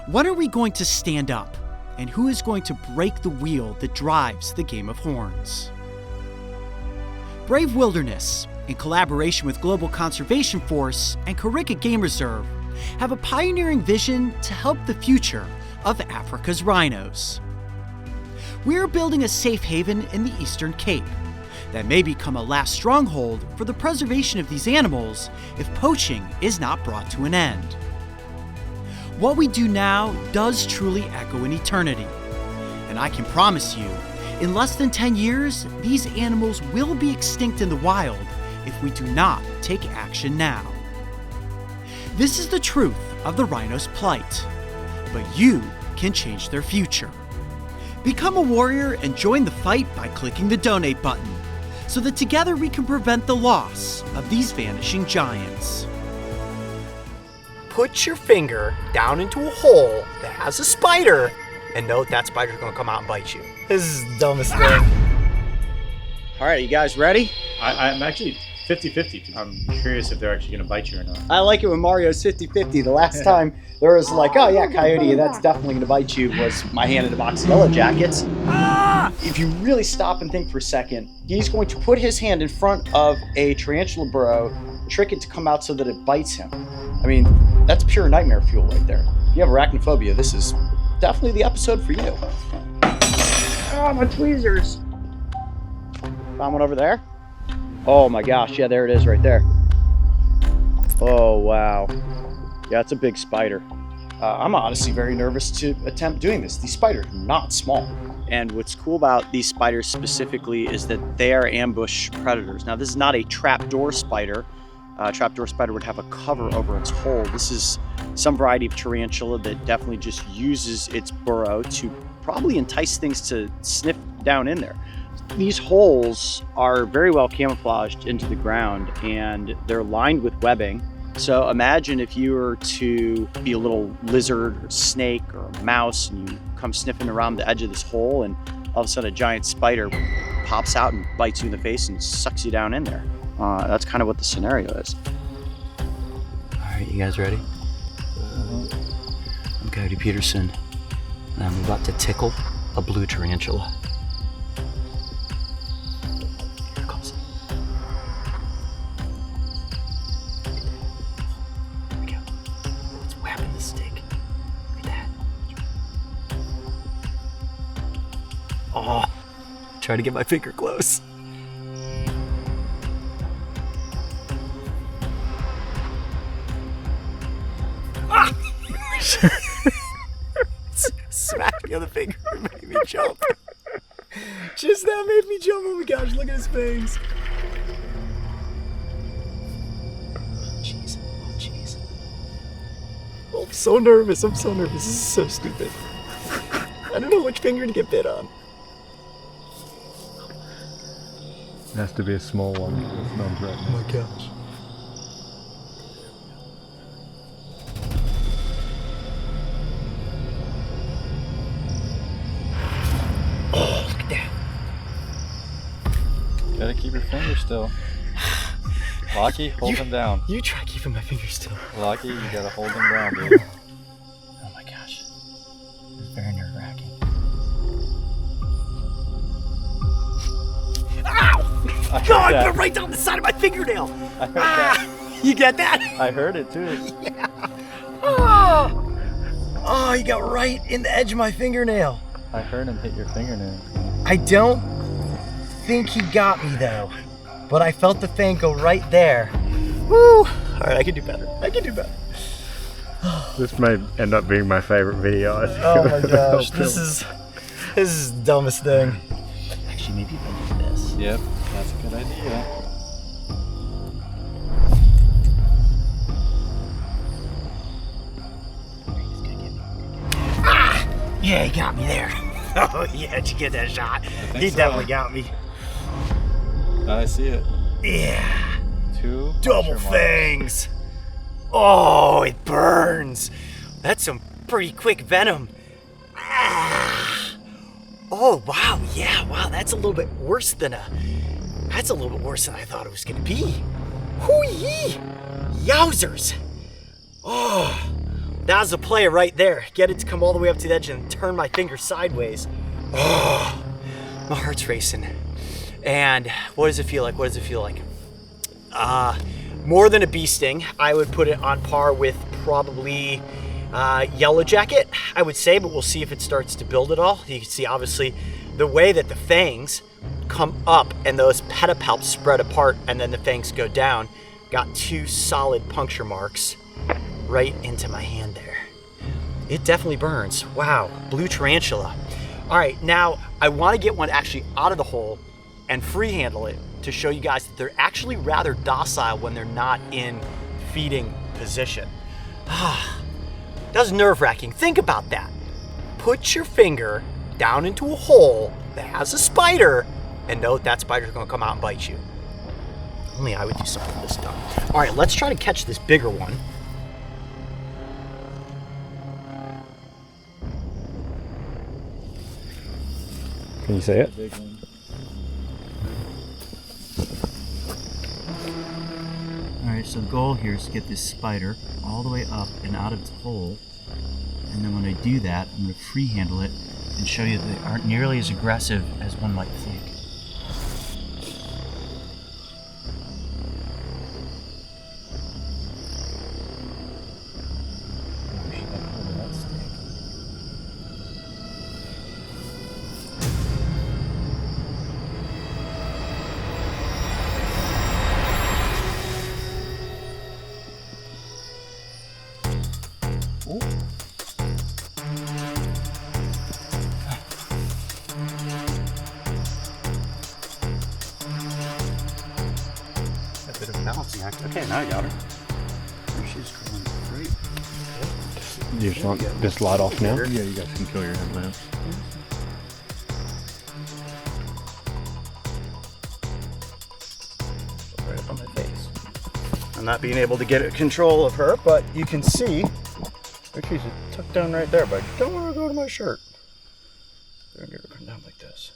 When are we going to stand up, and who is going to break the wheel that drives the game of horns? Brave Wilderness, in collaboration with Global Conservation Force and Rica Game Reserve, have a pioneering vision to help the future of Africa's rhinos. We are building a safe haven in the Eastern Cape that may become a last stronghold for the preservation of these animals if poaching is not brought to an end. What we do now does truly echo an eternity, and I can promise you, in less than 10 years, these animals will be extinct in the wild if we do not take action now. This is the truth of the rhino's plight, but you can change their future. Become a warrior and join the fight by clicking the donate button, so that together we can prevent the loss of these vanishing giants. Put your finger down into a hole that has a spider, and know that spider's gonna come out and bite you. This is the dumbest thing. All right, you guys ready? I'm actually 50-50. I'm curious if they're actually going to bite you or not. I like it when Mario's 50-50. The last time there was like, oh yeah, Coyote, that's definitely gonna bite you, was my hand in a box of yellow jackets. If you really stop and think for a second, he's going to put his hand in front of a tarantula burrow, trick it to come out so that it bites him. I mean, that's pure nightmare fuel right there. If you have arachnophobia, this is definitely the episode for you. Oh, my tweezers. Found one over there? Oh my gosh, yeah, there it is right there. Oh, wow. Yeah, it's a big spider. I'm honestly very nervous to attempt doing this. These spiders are not small. And what's cool about these spiders specifically is that they are ambush predators. Now, this is not a trapdoor spider. A trapdoor spider would have a cover over its hole. This is some variety of tarantula that definitely just uses its burrow to probably entice things to sniff down in there. These holes are very well camouflaged into the ground, and they're lined with webbing. So imagine if you were to be a little lizard or snake or a mouse and you come sniffing around the edge of this hole, and all of a sudden a giant spider pops out and bites you in the face and sucks you down in there. That's kind of what the scenario is. All right, you guys ready? I'm Coyote Peterson, and I'm about to tickle a blue tarantula. Here it comes. Here we go. It's whapping the stick. Look at that. Oh, try to get my finger close. Smacked me on the finger and made me jump. Just that made me jump. Oh my gosh, look at his fangs. Jeez, oh jeez. Oh, I'm so nervous, This is so stupid. I don't know which finger to get bit on. It has to be a small one. That's non-threatening. Oh my gosh. Oh, look at that. Gotta keep your finger still. Lockie, hold him down. You try keeping my fingers still. Lockie, you gotta hold him down, dude. Oh my gosh. It's very nerve-wracking. Ow! God, I put it right down the side of my fingernail. I heard that. You get that? I heard it too. Yeah. Oh. Oh, he got right in the edge of my fingernail. I heard him hit your fingernail. I don't think he got me though, but I felt the fang go right there. Woo! All right, I can do better. I can do better. This may end up being my favorite video. Oh my gosh, this is the dumbest thing. Actually, maybe if I do this. Yep, that's a good idea. Yeah, he got me there. Oh yeah, did you get that shot? He definitely got me. I see it. Yeah. 2 double fangs. Oh, it burns. That's some pretty quick venom. Ah. Oh wow, yeah, wow, that's a little bit worse than I thought it was gonna be. Hoo-yee! Yowzers! Oh, that was a play right there. Get it to come all the way up to the edge and turn my finger sideways. Oh, my heart's racing. And what does it feel like? What does it feel like? More than a bee sting. I would put it on par with probably yellow jacket, I would say, but we'll see if it starts to build at all. You can see obviously the way that the fangs come up and those pedipalps spread apart and then the fangs go down. Got 2 solid puncture marks right into my hand there. It definitely burns. Wow, blue tarantula. All right, now I want to get one actually out of the hole and free handle it to show you guys that they're actually rather docile when they're not in feeding position. That's nerve-wracking. Think about that. Put your finger down into a hole that has a spider and know that spider's gonna come out and bite you. Only I would do something this dumb. All right, let's try to catch this bigger one. Can you say it? Alright, so the goal here is to get this spider all the way up and out of its hole. And then when I do that, I'm going to free handle it and show you that they aren't nearly as aggressive as one might think. Balancing act. Okay, now I got her. She's going great. You just want this light off now? Yeah, you guys can kill your headlamps. Right up on my face. I'm not being able to get control of her, but you can see she's tucked down right there, but I don't want her to go to my shirt. I'm gonna get her come down like this.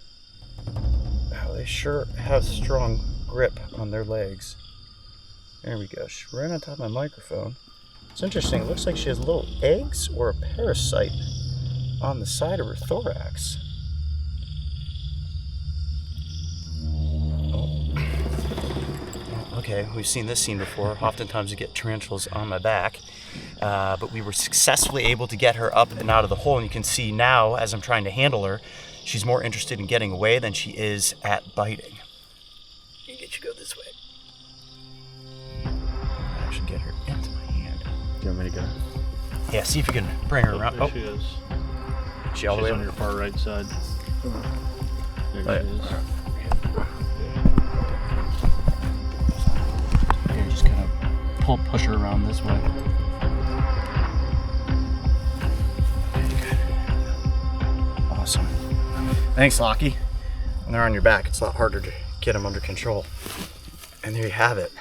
Wow, they sure have strong grip on their legs. There we go. She's right on top of my microphone. It's interesting. It looks like she has little eggs or a parasite on the side of her thorax. Oh. Okay, we've seen this scene before. Oftentimes we get tarantulas on my back, but we were successfully able to get her up and out of the hole. And you can see now, as I'm trying to handle her, she's more interested in getting away than she is at biting. Let me get you go this way. Get her into my hand. Do you want me to go? Yeah, see if you can bring her around. There she is. She all the way on your far right side. There she is. Here, just kind of push her around this way. Awesome. Thanks, Lockie. When they're on your back, it's a lot harder to get them under control. And there you have it.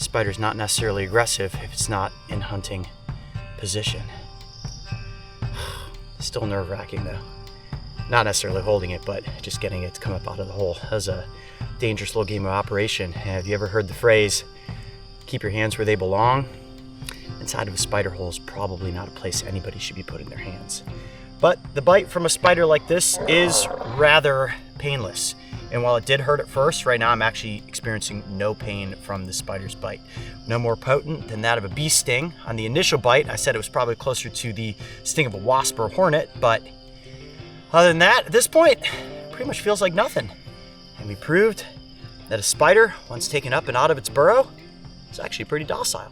Spider's not necessarily aggressive if it's not in hunting position. Still nerve-wracking though. Not necessarily holding it, but just getting it to come up out of the hole. That was a dangerous little game of operation. Have you ever heard the phrase, keep your hands where they belong? Inside of a spider hole is probably not a place anybody should be putting their hands. But the bite from a spider like this is rather painless. And while it did hurt at first, right now I'm actually experiencing no pain from the spider's bite. No more potent than that of a bee sting. On the initial bite, I said it was probably closer to the sting of a wasp or a hornet, but other than that, at this point, it pretty much feels like nothing. And we proved that a spider, once taken up and out of its burrow, is actually pretty docile.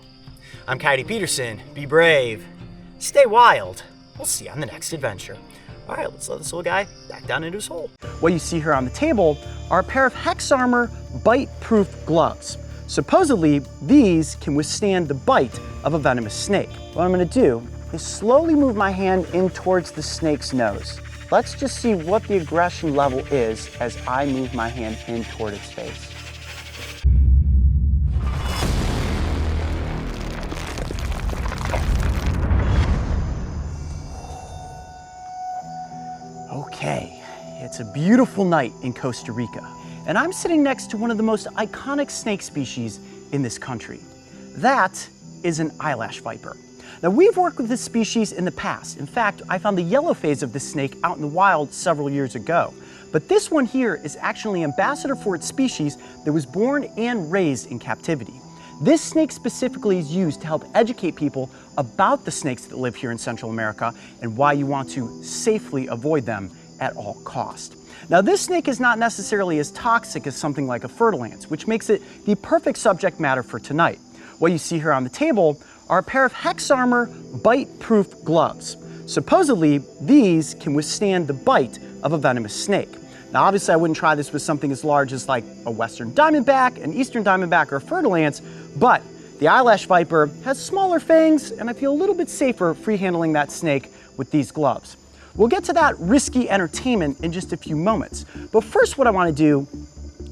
I'm Coyote Peterson. Be brave. Stay wild. We'll see you on the next adventure. All right, let's let this little guy back down into his hole. What you see here on the table are a pair of Hex Armor bite-proof gloves. Supposedly, these can withstand the bite of a venomous snake. What I'm gonna do is slowly move my hand in towards the snake's nose. Let's just see what the aggression level is as I move my hand in toward its face. Okay, it's a beautiful night in Costa Rica, and I'm sitting next to one of the most iconic snake species in this country. That is an eyelash viper. Now, we've worked with this species in the past. In fact, I found the yellow phase of this snake out in the wild several years ago. But this one here is actually an ambassador for its species that was born and raised in captivity. This snake specifically is used to help educate people about the snakes that live here in Central America and why you want to safely avoid them at all cost. Now, this snake is not necessarily as toxic as something like a fer-de-lance, which makes it the perfect subject matter for tonight. What you see here on the table are a pair of Hex Armor bite-proof gloves. Supposedly, these can withstand the bite of a venomous snake. Now, obviously, I wouldn't try this with something as large as like a Western Diamondback, an Eastern Diamondback, or a fer-de-lance, but the eyelash viper has smaller fangs, and I feel a little bit safer free-handling that snake with these gloves. We'll get to that risky entertainment in just a few moments, but first what I want to do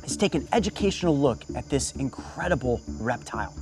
is take an educational look at this incredible reptile.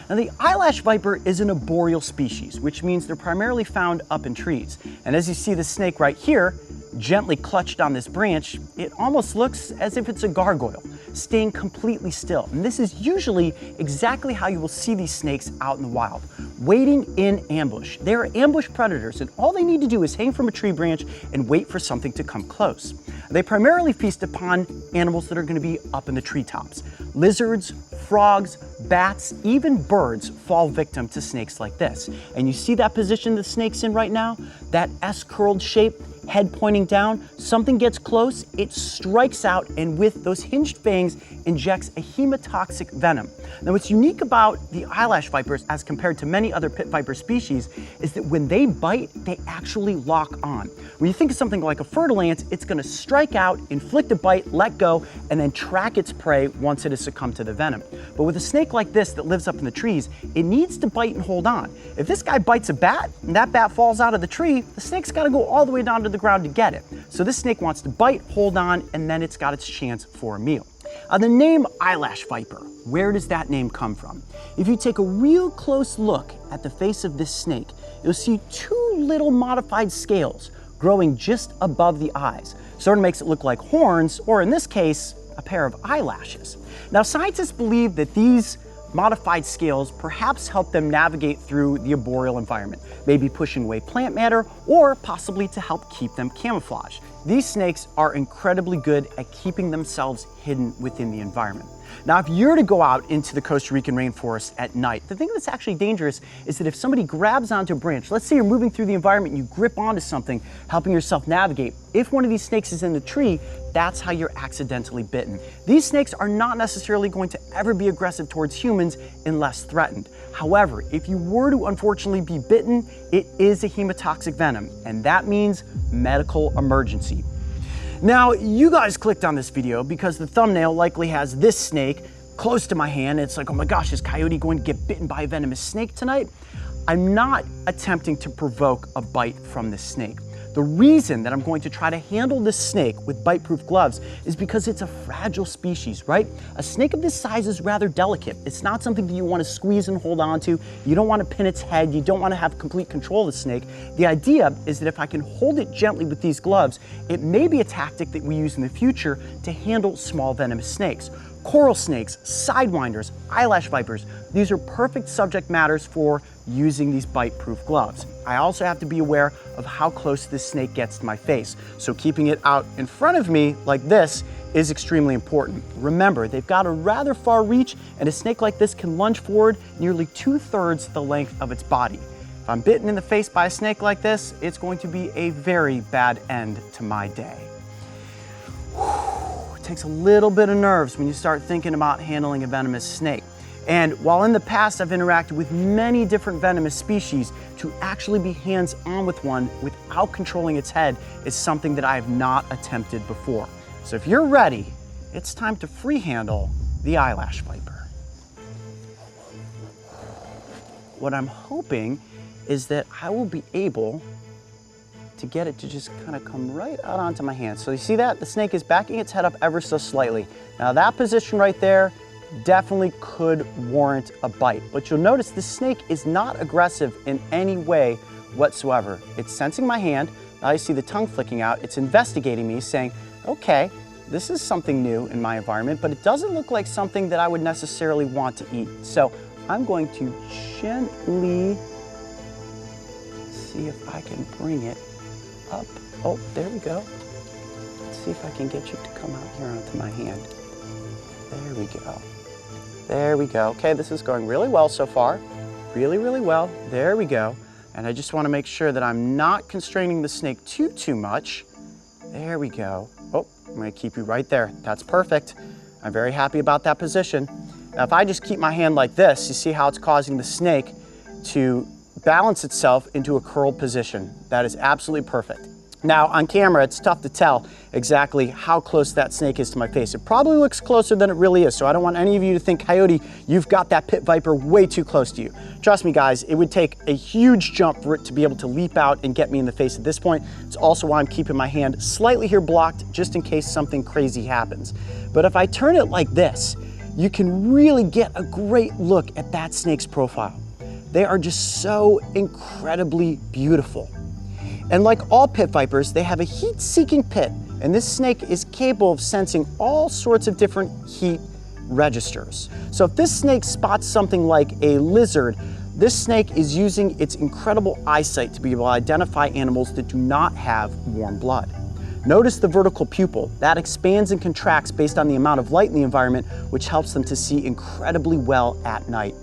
Now, the eyelash viper is an arboreal species, which means they're primarily found up in trees. And as you see the snake right here, gently clutched on this branch, it almost looks as if it's a gargoyle, staying completely still. And this is usually exactly how you will see these snakes out in the wild, waiting in ambush. They are ambush predators, and all they need to do is hang from a tree branch and wait for something to come close. They primarily feast upon animals that are going to be up in the treetops. Lizards, frogs, bats, even birds fall victim to snakes like this. And you see that position the snake's in right now? That S-curled shape, head pointing down, something gets close, it strikes out, and with those hinged fangs, injects a hemotoxic venom. Now, what's unique about the eyelash vipers as compared to many other pit viper species is that when they bite, they actually lock on. When you think of something like a fer-de-lance, it's gonna strike out, inflict a bite, let go, and then track its prey once it has succumbed to the venom. But with a snake like this that lives up in the trees, it needs to bite and hold on. If this guy bites a bat and that bat falls out of the tree, the snake's gotta go all the way down to the ground to get it. So this snake wants to bite, hold on, and then it's got its chance for a meal. The name eyelash viper, where does that name come from? If you take a real close look at the face of this snake, you'll see two little modified scales growing just above the eyes. Sort of makes it look like horns, or in this case, a pair of eyelashes. Now, scientists believe that these modified scales perhaps help them navigate through the arboreal environment, maybe pushing away plant matter, or possibly to help keep them camouflaged. These snakes are incredibly good at keeping themselves hidden within the environment. Now, if you're to go out into the Costa Rican rainforest at night, the thing that's actually dangerous is that if somebody grabs onto a branch, let's say you're moving through the environment and you grip onto something, helping yourself navigate, if one of these snakes is in the tree, that's how you're accidentally bitten. These snakes are not necessarily going to ever be aggressive towards humans unless threatened. However, if you were to unfortunately be bitten, it is a hemotoxic venom, and that means medical emergency. Now, you guys clicked on this video because the thumbnail likely has this snake close to my hand. It's like, oh my gosh, is Coyote going to get bitten by a venomous snake tonight? I'm not attempting to provoke a bite from this snake. The reason that I'm going to try to handle this snake with bite-proof gloves is because it's a fragile species, right? A snake of this size is rather delicate. It's not something that you want to squeeze and hold on to. You don't want to pin its head. You don't want to have complete control of the snake. The idea is that if I can hold it gently with these gloves, it may be a tactic that we use in the future to handle small venomous snakes. Coral snakes, sidewinders, eyelash vipers, these are perfect subject matters for using these bite-proof gloves. I also have to be aware of how close this snake gets to my face. So keeping it out in front of me like this is extremely important. Remember, they've got a rather far reach, and a snake like this can lunge forward nearly 2/3 the length of its body. If I'm bitten in the face by a snake like this, it's going to be a very bad end to my day. It takes a little bit of nerves when you start thinking about handling a venomous snake. And while in the past I've interacted with many different venomous species, to actually be hands-on with one without controlling its head is something that I have not attempted before. So if you're ready, it's time to free handle the eyelash viper. What I'm hoping is that I will be able to get it to just kind of come right out onto my hand. So you see that? The snake is backing its head up ever so slightly. Now that position right there definitely could warrant a bite. But you'll notice this snake is not aggressive in any way whatsoever. It's sensing my hand. Now you see the tongue flicking out. It's investigating me, saying, okay, this is something new in my environment, but it doesn't look like something that I would necessarily want to eat. So I'm going to gently see if I can bring it up. Oh, there we go. Let's see if I can get you to come out here onto my hand. There we go. There we go. Okay, this is going really well so far. Really, really well. There we go. And I just want to make sure that I'm not constraining the snake too much. There we go. Oh, I'm going to keep you right there. That's perfect. I'm very happy about that position. Now, if I just keep my hand like this, you see how it's causing the snake to balance itself into a curled position. That is absolutely perfect. Now, on camera, it's tough to tell exactly how close that snake is to my face. It probably looks closer than it really is, so I don't want any of you to think, Coyote, you've got that pit viper way too close to you. Trust me, guys, it would take a huge jump for it to be able to leap out and get me in the face at this point. It's also why I'm keeping my hand slightly here blocked, just in case something crazy happens. But if I turn it like this, you can really get a great look at that snake's profile. They are just so incredibly beautiful. And like all pit vipers, they have a heat-seeking pit, and this snake is capable of sensing all sorts of different heat registers. So if this snake spots something like a lizard, this snake is using its incredible eyesight to be able to identify animals that do not have warm blood. Notice the vertical pupil. That expands and contracts based on the amount of light in the environment, which helps them to see incredibly well at night.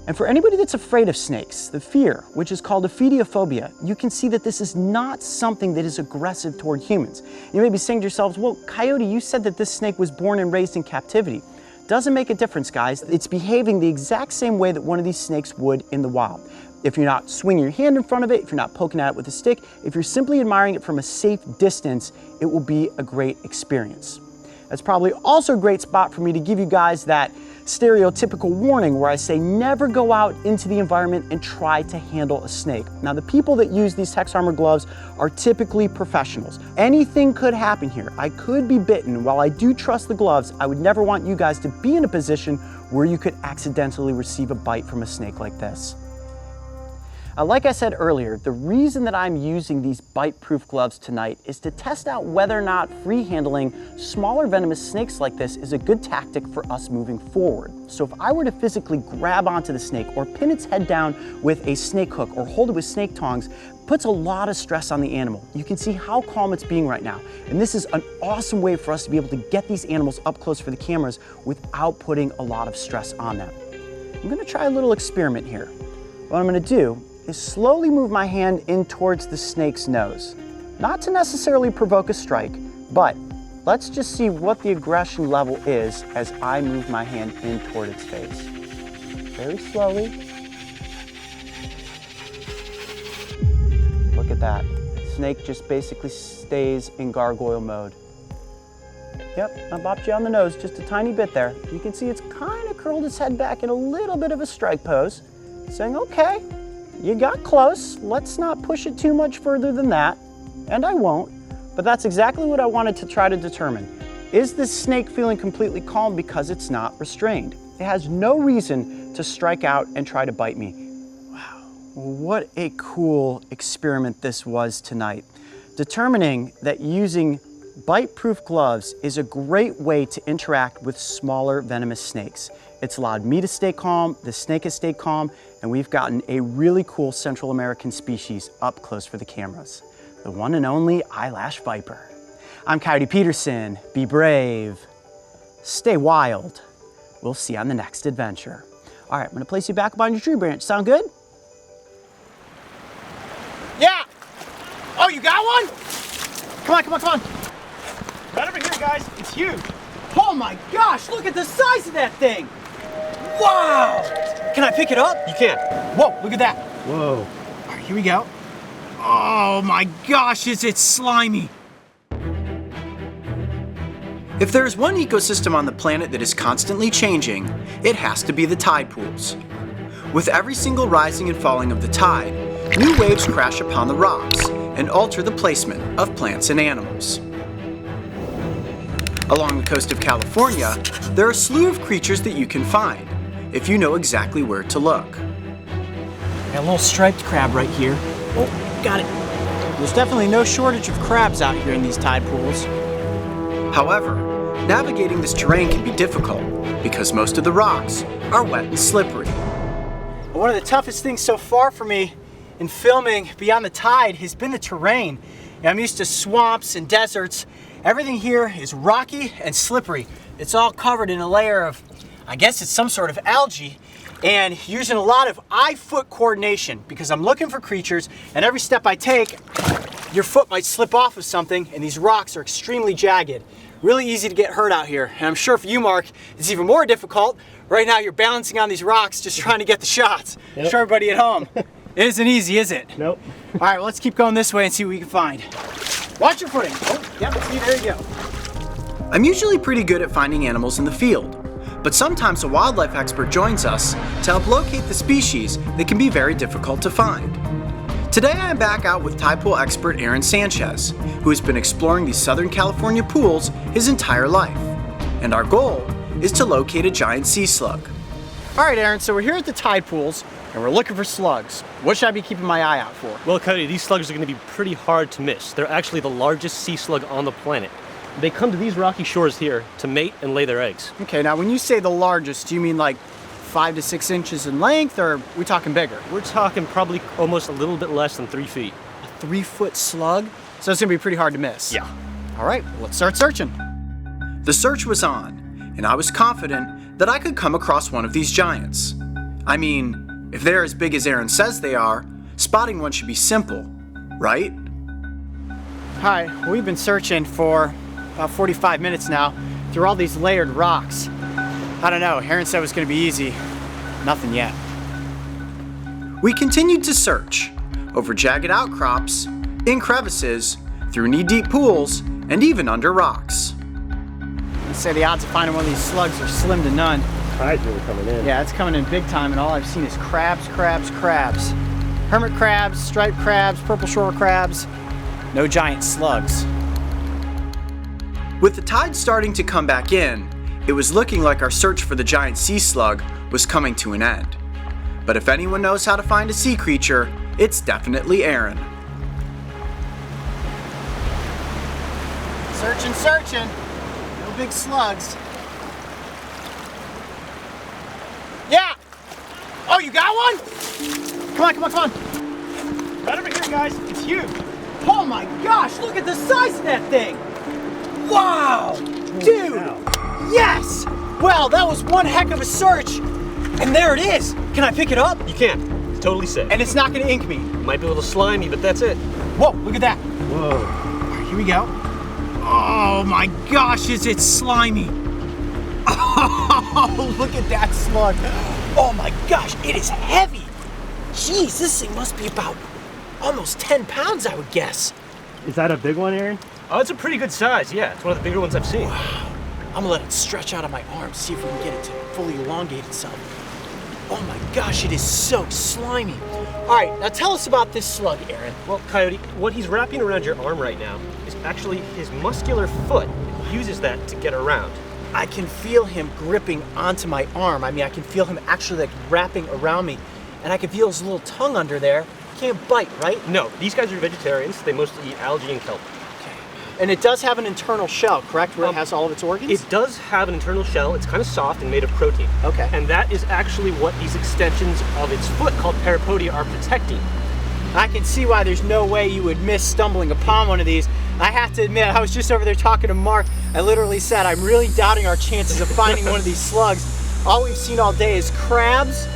And for anybody that's afraid of snakes, the fear, which is called ophidiophobia, you can see that this is not something that is aggressive toward humans. You may be saying to yourselves, well, Coyote, you said that this snake was born and raised in captivity. Doesn't make a difference, guys. It's behaving the exact same way that one of these snakes would in the wild. If you're not swinging your hand in front of it, if you're not poking at it with a stick, if you're simply admiring it from a safe distance, it will be a great experience. That's probably also a great spot for me to give you guys that stereotypical warning where I say never go out into the environment and try to handle a snake. Now, the people that use these Hex Armor gloves are typically professionals. Anything could happen here. I could be bitten. While I do trust the gloves, I would never want you guys to be in a position where you could accidentally receive a bite from a snake like this. Like I said earlier, the reason that I'm using these bite-proof gloves tonight is to test out whether or not free handling smaller venomous snakes like this is a good tactic for us moving forward. So if I were to physically grab onto the snake or pin its head down with a snake hook or hold it with snake tongs, puts a lot of stress on the animal. You can see how calm it's being right now. And this is an awesome way for us to be able to get these animals up close for the cameras without putting a lot of stress on them. I'm gonna try a little experiment here. What I'm gonna do is slowly move my hand in towards the snake's nose. Not to necessarily provoke a strike, but let's just see what the aggression level is as I move my hand in toward its face. Very slowly. Look at that. Snake just basically stays in gargoyle mode. Yep, I bopped you on the nose just a tiny bit there. You can see it's kind of curled its head back in a little bit of a strike pose, saying, okay, you got close. Let's not push it too much further than that. And I won't. But that's exactly what I wanted to try to determine. Is this snake feeling completely calm because it's not restrained? It has no reason to strike out and try to bite me. Wow, what a cool experiment this was tonight. Determining that using bite-proof gloves is a great way to interact with smaller venomous snakes. It's allowed me to stay calm, the snake has stayed calm, and we've gotten a really cool Central American species up close for the cameras. The one and only eyelash viper. I'm Coyote Peterson. Be brave. Stay wild. We'll see you on the next adventure. All right, I'm gonna place you back up on your tree branch. Sound good? Yeah! Oh, you got one? Come on, come on, come on. Right over here, guys. It's huge. Oh my gosh, look at the size of that thing. Wow! Can I pick it up? You can. Whoa, look at that. Whoa. All right, here we go. Oh my gosh, is it slimy. If there's one ecosystem on the planet that is constantly changing, it has to be the tide pools. With every single rising and falling of the tide, new waves crash upon the rocks and alter the placement of plants and animals. Along the coast of California, there are a slew of creatures that you can find, if you know exactly where to look. Got a little striped crab right here. Oh, got it. There's definitely no shortage of crabs out here in these tide pools. However, navigating this terrain can be difficult because most of the rocks are wet and slippery. One of the toughest things so far for me in filming Beyond the Tide has been the terrain. I'm used to swamps and deserts. Everything here is rocky and slippery. It's all covered in a layer of, I guess it's some sort of algae, and using a lot of eye-foot coordination because I'm looking for creatures, and every step I take, your foot might slip off of something, and these rocks are extremely jagged. Really easy to get hurt out here. And I'm sure for you, Mark, it's even more difficult. Right now, you're balancing on these rocks just trying to get the shots. Yep. Show everybody at home. It isn't easy, is it? Nope. All right, well, let's keep going this way and see what we can find. Watch your footing. Oh, yep, see, there you go. I'm usually pretty good at finding animals in the field, but sometimes a wildlife expert joins us to help locate the species that can be very difficult to find. Today I am back out with tide pool expert Aaron Sanchez, who has been exploring these Southern California pools his entire life. And our goal is to locate a giant sea slug. All right, Aaron, so we're here at the tide pools, and we're looking for slugs. What should I be keeping my eye out for? Well, Coyote, these slugs are going to be pretty hard to miss. They're actually the largest sea slug on the planet. They come to these rocky shores here to mate and lay their eggs. Okay, now when you say the largest, do you mean like 5 to 6 inches in length, or are we talking bigger? We're talking probably almost a little bit less than 3 feet. A 3-foot slug? So it's gonna be pretty hard to miss. Yeah. All right, well, let's start searching. The search was on, and I was confident that I could come across one of these giants. I mean, if they're as big as Aaron says they are, spotting one should be simple, right? Hi, well, we've been searching for about 45 minutes now through all these layered rocks. I don't know, Aaron said it was gonna be easy. Nothing yet. We continued to search over jagged outcrops, in crevices, through knee-deep pools, and even under rocks. I'd say the odds of finding one of these slugs are slim to none. Tide's really coming in. Yeah, it's coming in big time, and all I've seen is crabs, crabs, crabs. Hermit crabs, striped crabs, purple shore crabs. No giant slugs. With the tide starting to come back in, it was looking like our search for the giant sea slug was coming to an end. But if anyone knows how to find a sea creature, it's definitely Aaron. Searching, searching. No big slugs. Yeah! Oh, you got one? Come on, come on, come on. Right over here, guys. It's huge. Oh my gosh, look at the size of that thing. Wow! Dude! Yes! Well, that was one heck of a search. And there it is. Can I pick it up? You can. It's totally safe. And it's not going to ink me. Might be a little slimy, but that's it. Whoa, look at that. Whoa. All right, here we go. Oh my gosh, is it slimy. Oh, look at that slug. Oh my gosh, it is heavy. Jeez, this thing must be about almost 10 pounds, I would guess. Is that a big one, Aaron? Oh, it's a pretty good size, yeah. It's one of the bigger ones I've seen. Wow. I'm gonna let it stretch out on my arm, see if we can get it to fully elongate itself. Oh my gosh, it is so slimy. All right, now tell us about this slug, Aaron. Well, Coyote, what he's wrapping around your arm right now is actually his muscular foot. He uses that to get around. I can feel him gripping onto my arm. I mean, I can feel him actually like wrapping around me, and I can feel his little tongue under there. Can't bite, right? No, these guys are vegetarians. They mostly eat algae and kelp. And it does have an internal shell, correct, where it has all of its organs? It does have an internal shell. It's kind of soft and made of protein. Okay. And that is actually what these extensions of its foot, called parapodia, are protecting. I can see why there's no way you would miss stumbling upon one of these. I have to admit, I was just over there talking to Mark. I literally said, I'm really doubting our chances of finding one of these slugs. All we've seen all day is crabs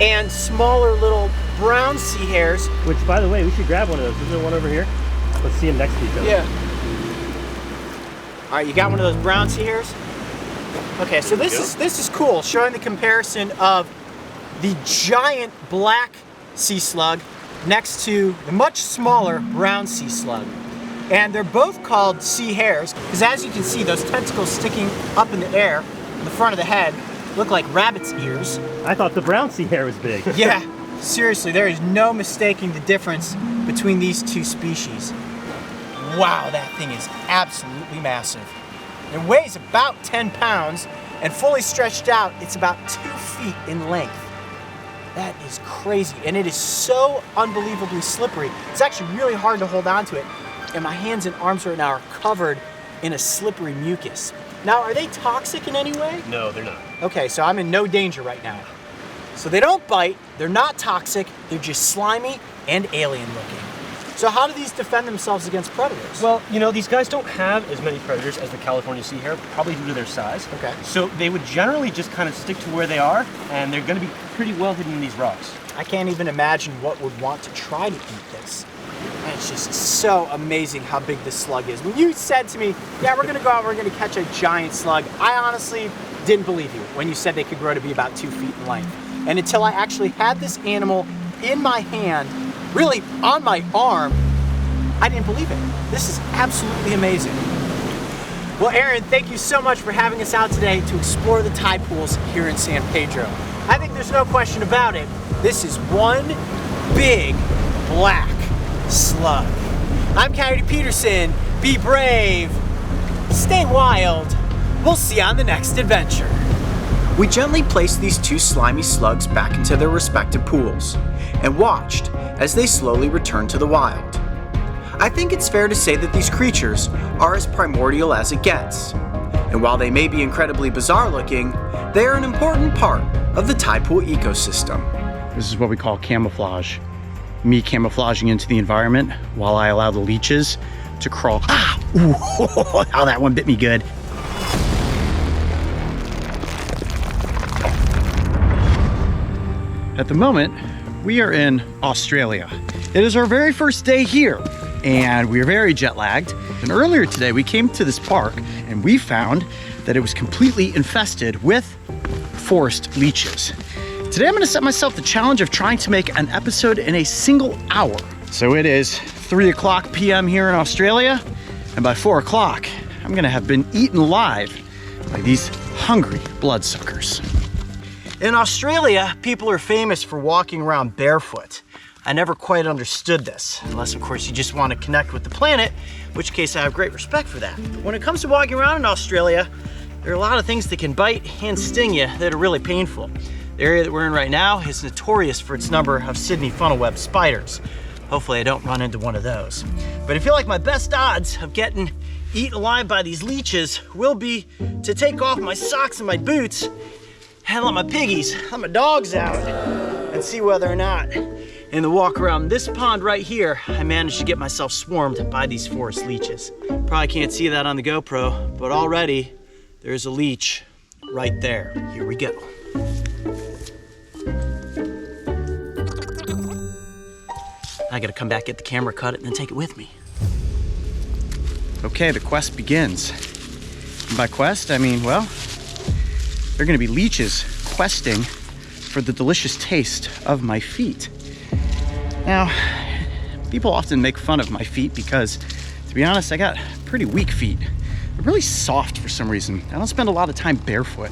and smaller little brown sea hares. Which, by the way, we should grab one of those. Isn't there one over here? Let's see them next to each other. Yeah. All right, you got one of those brown sea hares? Okay, so this is cool, showing the comparison of the giant black sea slug next to the much smaller brown sea slug. And they're both called sea hares, because as you can see, those tentacles sticking up in the air in the front of the head look like rabbit's ears. I thought the brown sea hare was big. Yeah, seriously, there is no mistaking the difference between these two species. Wow, that thing is absolutely massive. It weighs about 10 pounds, and fully stretched out, it's about 2 feet in length. That is crazy, and it is so unbelievably slippery. It's actually really hard to hold on to it, and my hands and arms right now are covered in a slippery mucus. Now, are they toxic in any way? No, they're not. Okay, so I'm in no danger right now. So they don't bite, they're not toxic, they're just slimy and alien looking. So how do these defend themselves against predators? Well, you know, these guys don't have as many predators as the California sea hare, probably due to their size. Okay. So they would generally just kind of stick to where they are, and they're going to be pretty well hidden in these rocks. I can't even imagine what would want to try to eat this. And it's just so amazing how big this slug is. When you said to me, yeah, we're gonna go out, we're gonna catch a giant slug, I honestly didn't believe you when you said they could grow to be about 2 feet in length. And until I actually had this animal in my hand, really on my arm, I didn't believe it. This is absolutely amazing. Well, Aaron, thank you so much for having us out today to explore the tide pools here in San Pedro. I think there's no question about it. This is one big black slug. I'm Coyote Peterson. Be brave. Stay wild. We'll see you on the next adventure. We gently placed these two slimy slugs back into their respective pools and watched as they slowly returned to the wild. I think it's fair to say that these creatures are as primordial as it gets. And while they may be incredibly bizarre looking, they are an important part of the tide pool ecosystem. This is what we call camouflage. Me camouflaging into the environment while I allow the leeches to crawl. Ah! Ooh, oh, that one bit me good. At the moment, we are in Australia. It is our very first day here, and we are very jet lagged. And earlier today, we came to this park and we found that it was completely infested with forest leeches. Today, I'm gonna set myself the challenge of trying to make an episode in a single hour. So it is 3:00 p.m. here in Australia, and by 4 o'clock, I'm gonna have been eaten alive by these hungry bloodsuckers. In Australia, people are famous for walking around barefoot. I never quite understood this, unless of course you just want to connect with the planet, in which case I have great respect for that. But when it comes to walking around in Australia, there are a lot of things that can bite and sting you that are really painful. The area that we're in right now is notorious for its number of Sydney funnel web spiders. Hopefully I don't run into one of those. But I feel like my best odds of getting eaten alive by these leeches will be to take off my socks and my boots and let my piggies, let my dogs out and see whether or not in the walk around this pond right here, I managed to get myself swarmed by these forest leeches. Probably can't see that on the GoPro, but already there's a leech right there. Here we go. I gotta come back, get the camera, cut it, and then take it with me. Okay, the quest begins. And by quest, I mean, well, they're gonna be leeches questing for the delicious taste of my feet. Now, people often make fun of my feet because, to be honest, I got pretty weak feet. They're really soft for some reason. I don't spend a lot of time barefoot.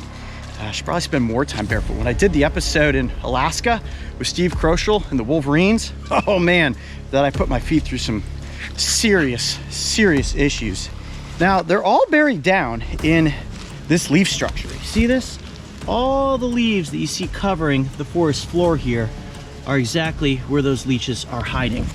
I should probably spend more time barefoot. When I did the episode in Alaska with Steve Kroschel and the Wolverines, oh man, that I put my feet through some serious issues. Now, they're all buried down in this leaf structure. You see this? All the leaves that you see covering the forest floor here are exactly where those leeches are hiding.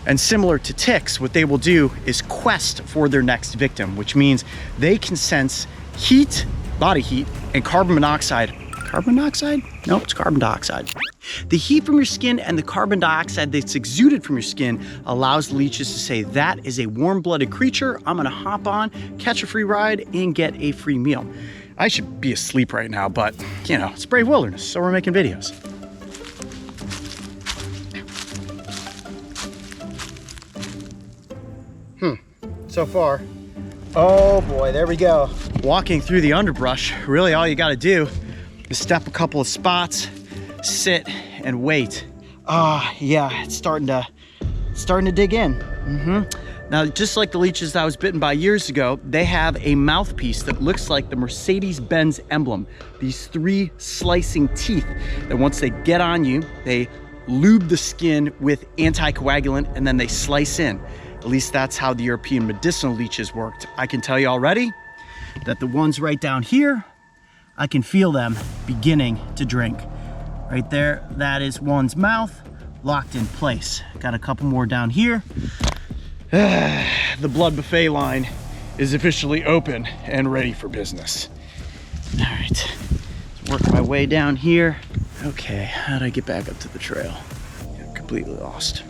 And similar to ticks, what they will do is quest for their next victim, which means they can sense heat, body heat, and carbon monoxide. Carbon monoxide? Nope, it's carbon dioxide. The heat from your skin and the carbon dioxide that's exuded from your skin allows leeches to say, that is a warm-blooded creature. I'm gonna hop on, catch a free ride, and get a free meal. I should be asleep right now, but you know, it's brave wilderness, so we're making videos. So far, oh boy, there we go. Walking through the underbrush, really all you gotta do is step a couple of spots, sit and wait. Yeah, it's starting to dig in. Now, just like the leeches that I was bitten by years ago, they have a mouthpiece that looks like the Mercedes-Benz emblem. These 3 slicing teeth that once they get on you, they lube the skin with anticoagulant and then they slice in. At least that's how the European medicinal leeches worked. I can tell you already that the ones right down here, I can feel them beginning to drink. Right there, that is one's mouth locked in place. Got a couple more down here. The blood buffet line is officially open and ready for business. All right, let's work my way down here. Okay, how'd I get back up to the trail? I'm completely lost.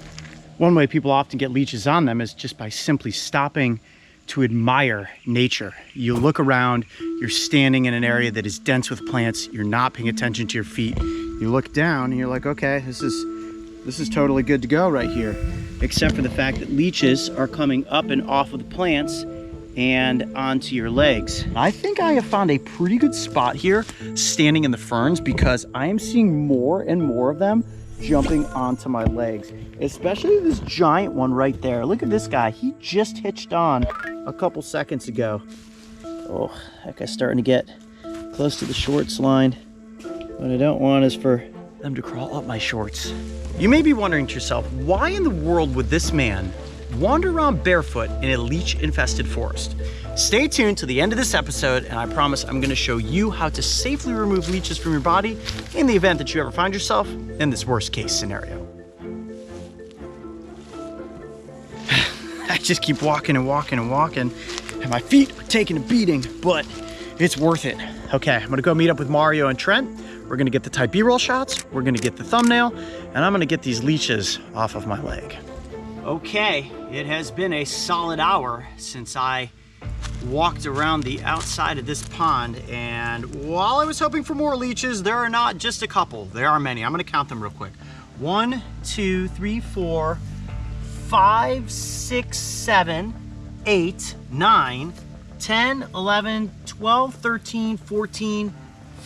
One way people often get leeches on them is just by simply stopping to admire nature. You look around, you're standing in an area that is dense with plants, you're not paying attention to your feet. You look down and you're like, okay, this is totally good to go right here. Except for the fact that leeches are coming up and off of the plants and onto your legs. I think I have found a pretty good spot here, standing in the ferns, because I am seeing more and more of them jumping onto my legs, especially this giant one right there. Look at this guy. He just hitched on a couple seconds ago. Oh, that guy's starting to get close to the shorts line. What I don't want is for them to crawl up my shorts. You may be wondering to yourself, why in the world would this man wander around barefoot in a leech-infested forest? Stay tuned to the end of this episode, and I promise I'm gonna show you how to safely remove leeches from your body in the event that you ever find yourself in this worst-case scenario. I just keep walking and walking and walking, and my feet are taking a beating, but it's worth it. Okay, I'm gonna go meet up with Mario and Trent. We're gonna get the tight B-roll shots, we're gonna get the thumbnail, and I'm gonna get these leeches off of my leg. Okay, it has been a solid hour since I walked around the outside of this pond, and while I was hoping for more leeches, there are not just a couple, there are many. I'm gonna count them real quick. 1, 2, 3, 4, 5, 6, 7, 8, 9, 10, 11, 12, 13, 14,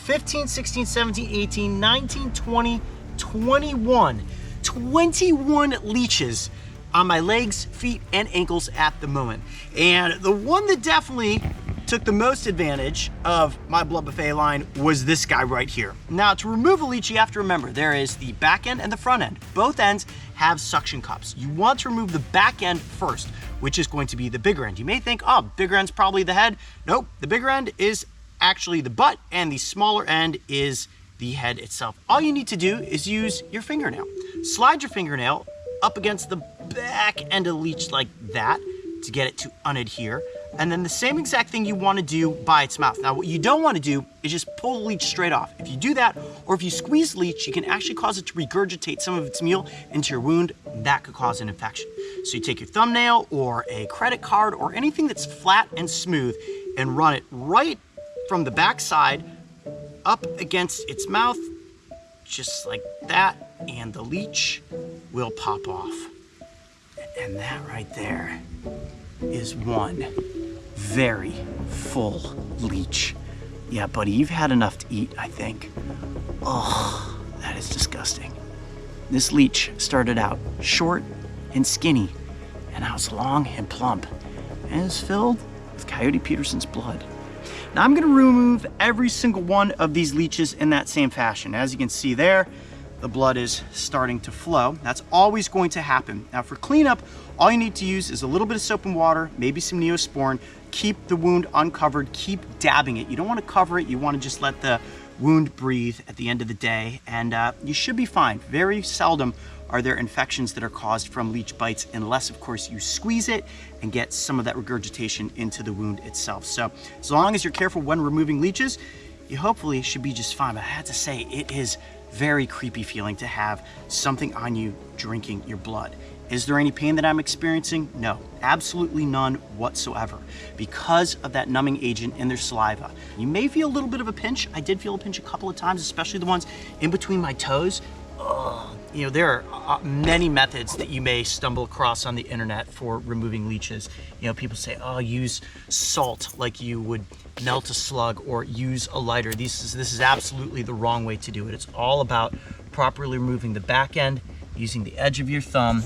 15, 16, 17, 18, 19, 20, 21. 21 leeches on my legs, feet, and ankles at the moment. And the one that definitely took the most advantage of my blood buffet line was this guy right here. Now, to remove a leech, you have to remember there is the back end and the front end. Both ends have suction cups. You want to remove the back end first, which is going to be the bigger end. You may think, oh, bigger end's probably the head. Nope, the bigger end is actually the butt, and the smaller end is the head itself. All you need to do is use your fingernail. Slide your fingernail up against the back end of the leech like that to get it to unadhere. And then the same exact thing you want to do by its mouth. Now, what you don't want to do is just pull the leech straight off. If you do that, or if you squeeze the leech, you can actually cause it to regurgitate some of its meal into your wound. That could cause an infection. So you take your thumbnail or a credit card or anything that's flat and smooth and run it right from the back side up against its mouth, just like that, and the leech will pop off. And that right there is one very full leech. Yeah, buddy, you've had enough to eat, I think. Oh, that is disgusting. This leech started out short and skinny, and now it's long and plump, and is filled with Coyote Peterson's blood. Now I'm gonna remove every single one of these leeches in that same fashion. As you can see there, the blood is starting to flow. That's always going to happen. Now for cleanup, all you need to use is a little bit of soap and water, maybe some Neosporin. Keep the wound uncovered, keep dabbing it. You don't want to cover it, you want to just let the wound breathe at the end of the day, and you should be fine. Very seldom are there infections that are caused from leech bites, unless of course you squeeze it and get some of that regurgitation into the wound itself. So as long as you're careful when removing leeches, you hopefully should be just fine. But I have to say, it is very creepy feeling to have something on you drinking your blood. Is there any pain that I'm experiencing? No, absolutely none whatsoever, because of that numbing agent in their saliva. You may feel a little bit of a pinch. I did feel a pinch a couple of times, especially the ones in between my toes. You know, there are many methods that you may stumble across on the internet for removing leeches. You know, people say, oh, use salt like you would melt a slug, or use a lighter. This is absolutely the wrong way to do it. It's all about properly removing the back end, using the edge of your thumb.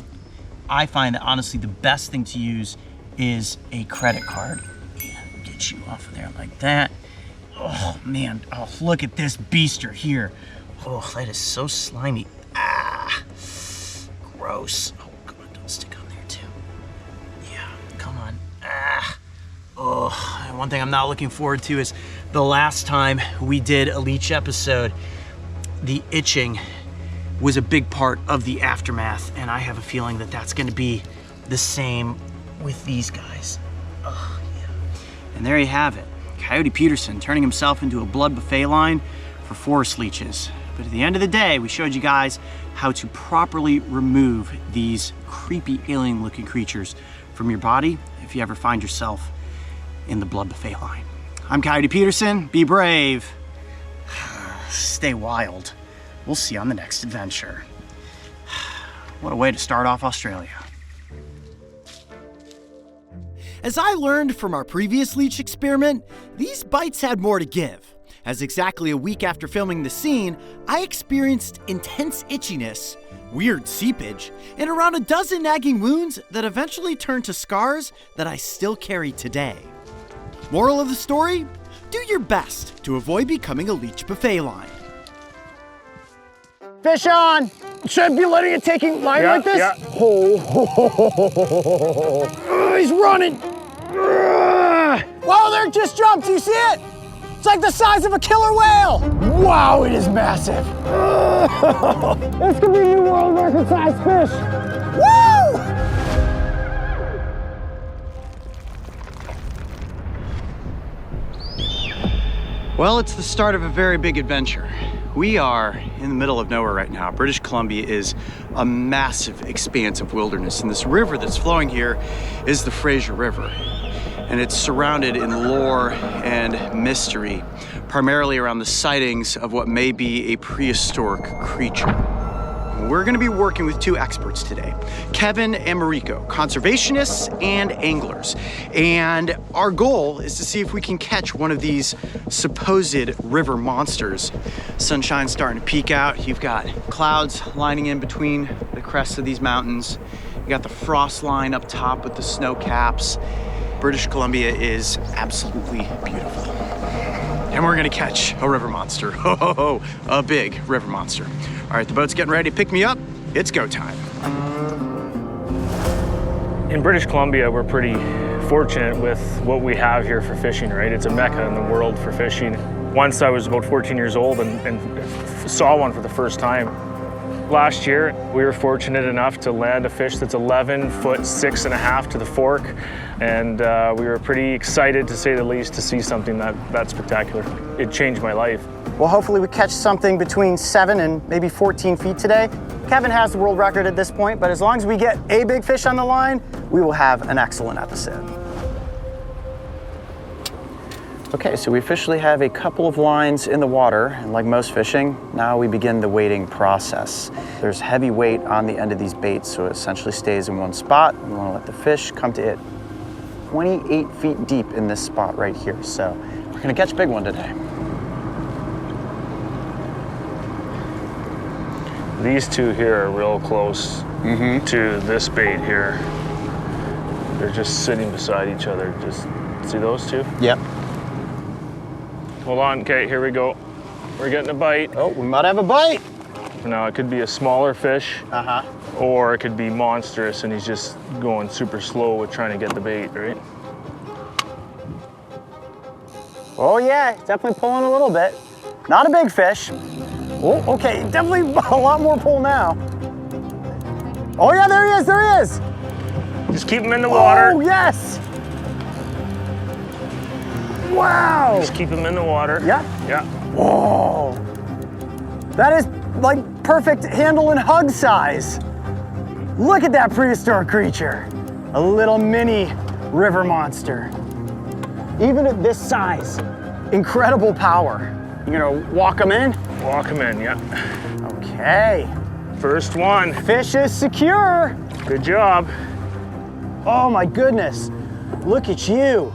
I find that honestly the best thing to use is a credit card. And get you off of there like that. Oh man, oh, look at this beaster here. Oh, that is so slimy. Ah, gross. Oh, come on, don't stick on there too. Yeah, come on. Ah. Oh, and one thing I'm not looking forward to is the last time we did a leech episode, the itching was a big part of the aftermath, and I have a feeling that that's gonna be the same with these guys. Oh, yeah. And there you have it. Coyote Peterson turning himself into a blood buffet line for forest leeches. But at the end of the day, we showed you guys how to properly remove these creepy alien looking creatures from your body if you ever find yourself in the blood buffet line. I'm Coyote Peterson. Be brave. Stay wild. We'll see you on the next adventure. What a way to start off Australia. As I learned from our previous leech experiment, these bites had more to give, as exactly a week after filming the scene, I experienced intense itchiness, weird seepage, and around a dozen nagging wounds that eventually turned to scars that I still carry today. Moral of the story? Do your best to avoid becoming a leech buffet line. Fish on! Should I be letting it take line like this? Yeah. Oh, he's running! Whoa, there just jumped, do you see it? It's like the size of a killer whale! Wow, it is massive! This could be a new world record size fish! Woo! Well, it's the start of a very big adventure. We are in the middle of nowhere right now. British Columbia is a massive expanse of wilderness, and this river that's flowing here is the Fraser River. And it's surrounded in lore and mystery, primarily around the sightings of what may be a prehistoric creature. We're gonna be working with two experts today, Kevin and Mariko, conservationists and anglers. And our goal is to see if we can catch one of these supposed river monsters. Sunshine's starting to peek out. You've got clouds lining in between the crests of these mountains. You got the frost line up top with the snow caps. British Columbia is absolutely beautiful. And we're gonna catch a river monster. Ho, ho, ho, a big river monster. All right, the boat's getting ready to pick me up. It's go time. In British Columbia, we're pretty fortunate with what we have here for fishing, right? It's a mecca in the world for fishing. Once I was about 14 years old and saw one for the first time. Last year, we were fortunate enough to land a fish that's 11 foot 6.5 to the fork. And we were pretty excited, to say the least, to see something that spectacular. It changed my life. Well, hopefully we catch something between 7 and maybe 14 feet today. Kevin has the world record at this point, but as long as we get a big fish on the line, we will have an excellent episode. Okay, so we officially have a couple of lines in the water, and like most fishing, now we begin the weighting process. There's heavy weight on the end of these baits, so it essentially stays in one spot. We want to let the fish come to it 28 feet deep in this spot right here. So we're gonna catch a big one today. These two here are real close to this bait here. They're just sitting beside each other. Just see those two? Yep. Hold on, okay, here we go. We're getting a bite. Oh, we might have a bite. Now it could be a smaller fish, or it could be monstrous and he's just going super slow with trying to get the bait, right? Oh yeah, definitely pulling a little bit. Not a big fish. Oh, okay, definitely a lot more pull now. Oh yeah, there he is, there he is. Just keep him in the water. Oh yes. Wow. Just keep him in the water. Yeah. Yeah. Whoa. That is like perfect handle and hug size. Look at that prehistoric creature. A little mini river monster. Even at this size, incredible power. You gonna walk him in? Walk him in, yeah. Okay. First one. Fish is secure. Good job. Oh my goodness. Look at you.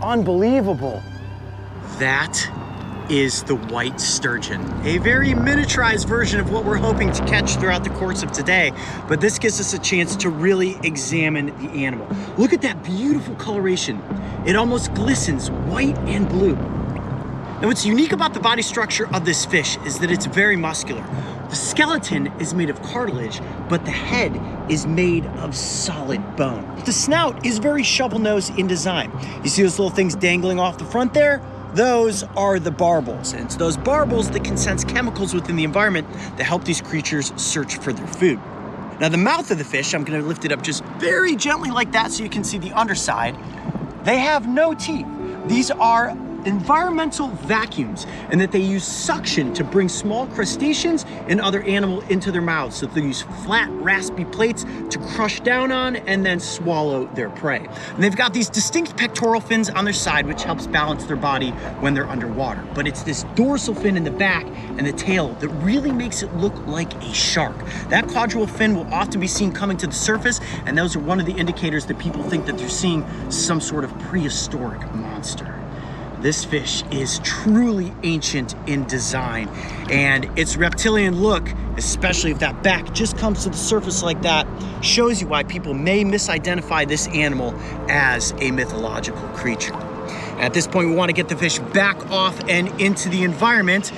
Unbelievable. That is the white sturgeon, a very miniaturized version of what we're hoping to catch throughout the course of today, but this gives us a chance to really examine the animal. Look at that beautiful coloration. It almost glistens white and blue. Now what's unique about the body structure of this fish is that it's very muscular. The skeleton is made of cartilage, but the head is made of solid bone. The snout is very shovel-nosed in design. You see those little things dangling off the front there? Those are the barbels, and it's those barbels that can sense chemicals within the environment that help these creatures search for their food. Now the mouth of the fish, I'm gonna lift it up just very gently like that so you can see the underside. They have no teeth. These are environmental vacuums, and that they use suction to bring small crustaceans and other animals into their mouths. So they use flat, raspy plates to crush down on and then swallow their prey. And they've got these distinct pectoral fins on their side, which helps balance their body when they're underwater. But it's this dorsal fin in the back and the tail that really makes it look like a shark. That caudal fin will often be seen coming to the surface, and those are one of the indicators that people think that they're seeing some sort of prehistoric monster. This fish is truly ancient in design, and its reptilian look, especially if that back just comes to the surface like that, shows you why people may misidentify this animal as a mythological creature. At this point, we want to get the fish back off and into the environment,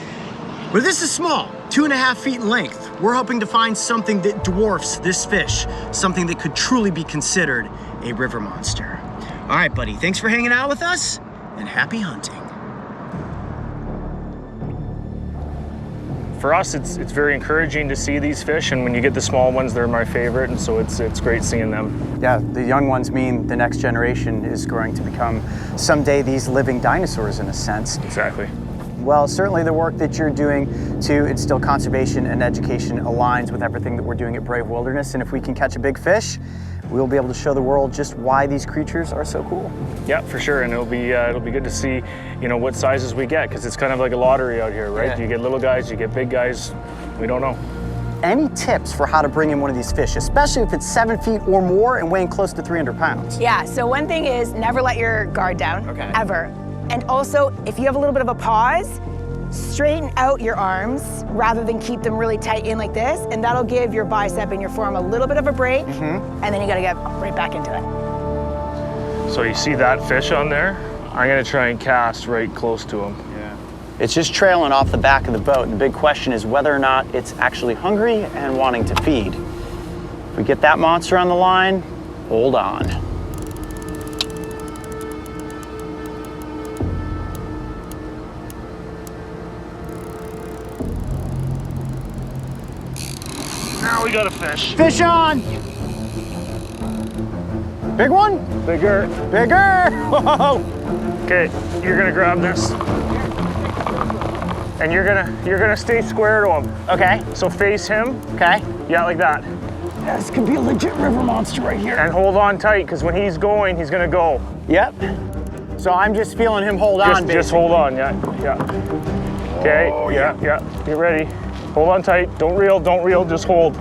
where this is small, 2.5 feet in length. We're hoping to find something that dwarfs this fish, something that could truly be considered a river monster. All right, buddy, thanks for hanging out with us, and happy hunting. For us, it's very encouraging to see these fish, and when you get the small ones, they're my favorite, and so it's great seeing them. Yeah, the young ones mean the next generation is going to become someday these living dinosaurs in a sense. Exactly. Well, certainly the work that you're doing to instill conservation and education aligns with everything that we're doing at Brave Wilderness, and if we can catch a big fish, we'll be able to show the world just why these creatures are so cool. Yeah, for sure, and it'll be good to see, you know, what sizes we get, because it's kind of like a lottery out here, right? Yeah. You get little guys, you get big guys, we don't know. Any tips for how to bring in one of these fish, especially if it's 7 feet or more and weighing close to 300 pounds? Yeah, so one thing is never let your guard down, ever. And also, if you have a little bit of a pause, straighten out your arms rather than keep them really tight in like this, and that'll give your bicep and your forearm a little bit of a break, and then you gotta get right back into it. So you see that fish on there? I'm gonna try and cast right close to him. Yeah. It's just trailing off the back of the boat, and the big question is whether or not it's actually hungry and wanting to feed. If we get that monster on the line, hold on. Now we got a fish. Fish on! Big one? Bigger. Bigger! Whoa! Okay, you're gonna grab this. And you're gonna stay square to him. Okay. So face him. Okay. Yeah, like that. Yeah, this could be a legit river monster right here. And hold on tight, because when he's going, he's gonna go. Yep. So I'm just feeling him hold on, Just hold on, yeah. Okay, yeah. Get ready. Hold on tight, don't reel, just hold.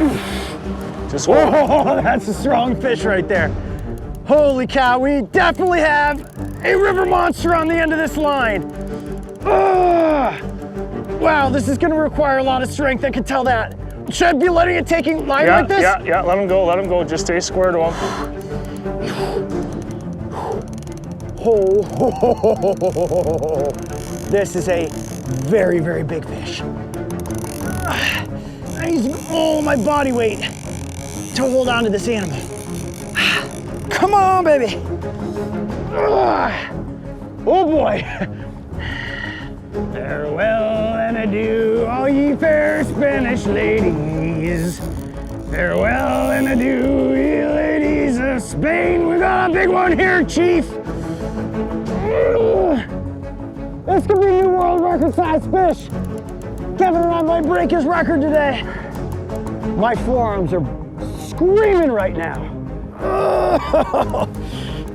Just hold. Whoa, that's a strong fish right there. Holy cow, we definitely have a river monster on the end of this line. Wow, this is gonna require a lot of strength, I can tell that. Should I be letting it take line like this? Yeah, let him go, just stay square to him. This is a very, very big fish. I use all my body weight to hold on to this animal. Come on, baby. Oh boy. Farewell and adieu, all ye fair Spanish ladies. Farewell and adieu, ye ladies of Spain. We got a big one here, Chief. This could be a new world record size fish. Kevin and I might break his record today. My forearms are screaming right now.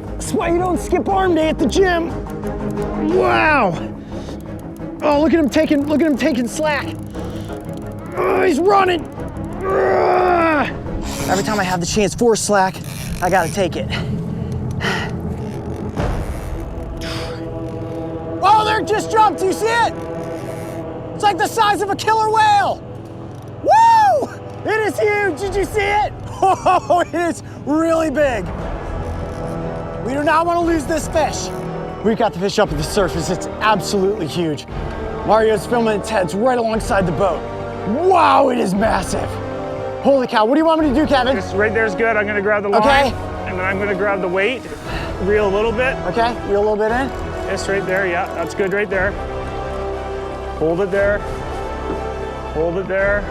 That's why you don't skip arm day at the gym. Wow. Oh, look at him taking slack. Oh, he's running. Every time I have the chance for slack, I gotta take it. Oh, there it just jumped, you see it? It's like the size of a killer whale. Woo! It is huge, did you see it? Oh, it is really big. We do not want to lose this fish. We got the fish up at the surface, it's absolutely huge. Mario's filming its heads right alongside the boat. Wow, it is massive. Holy cow, what do you want me to do, Kevin? Just right there's good. I'm gonna grab the line. Okay. And then I'm gonna grab the weight, reel a little bit. Okay, reel a little bit in. Yes, right there, yeah, that's good right there. Hold it there. Hold it there.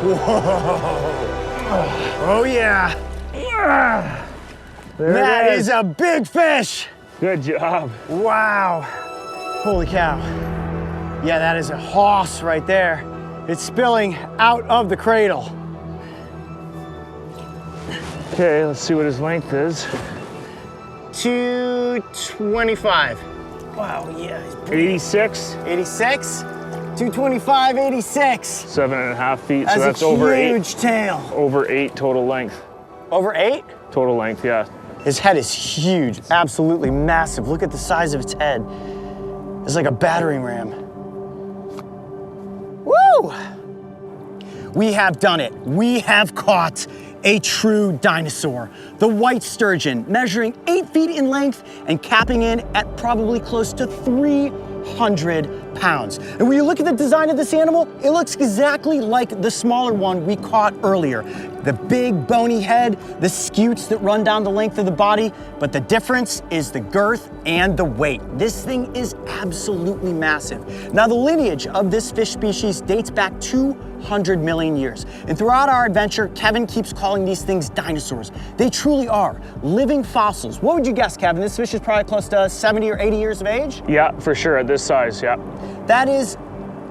Whoa. Oh yeah. There That it is a big fish. Good job. Wow. Holy cow. Yeah, that is a hoss right there. It's spilling out of the cradle. Okay, let's see what his length is. 225. Wow, yeah. 86. 86? 225, 86. 7.5 feet, That's so that's a over 8. huge tail. Over 8 total length. Over 8? Total length, yeah. His head is huge, absolutely massive. Look at the size of its head. It's like a battering ram. Woo! We have done it. We have caught a true dinosaur. The white sturgeon, measuring 8 feet in length and capping in at probably close to 300 pounds. And when you look at the design of this animal, it looks exactly like the smaller one we caught earlier. The big bony head, the scutes that run down the length of the body, but the difference is the girth and the weight. This thing is absolutely massive. Now, the lineage of this fish species dates back 200 million years. And throughout our adventure, Kevin keeps calling these things dinosaurs. They truly are living fossils. What would you guess, Kevin? This fish is probably close to 70 or 80 years of age? Yeah, for sure, at this size, yeah. That is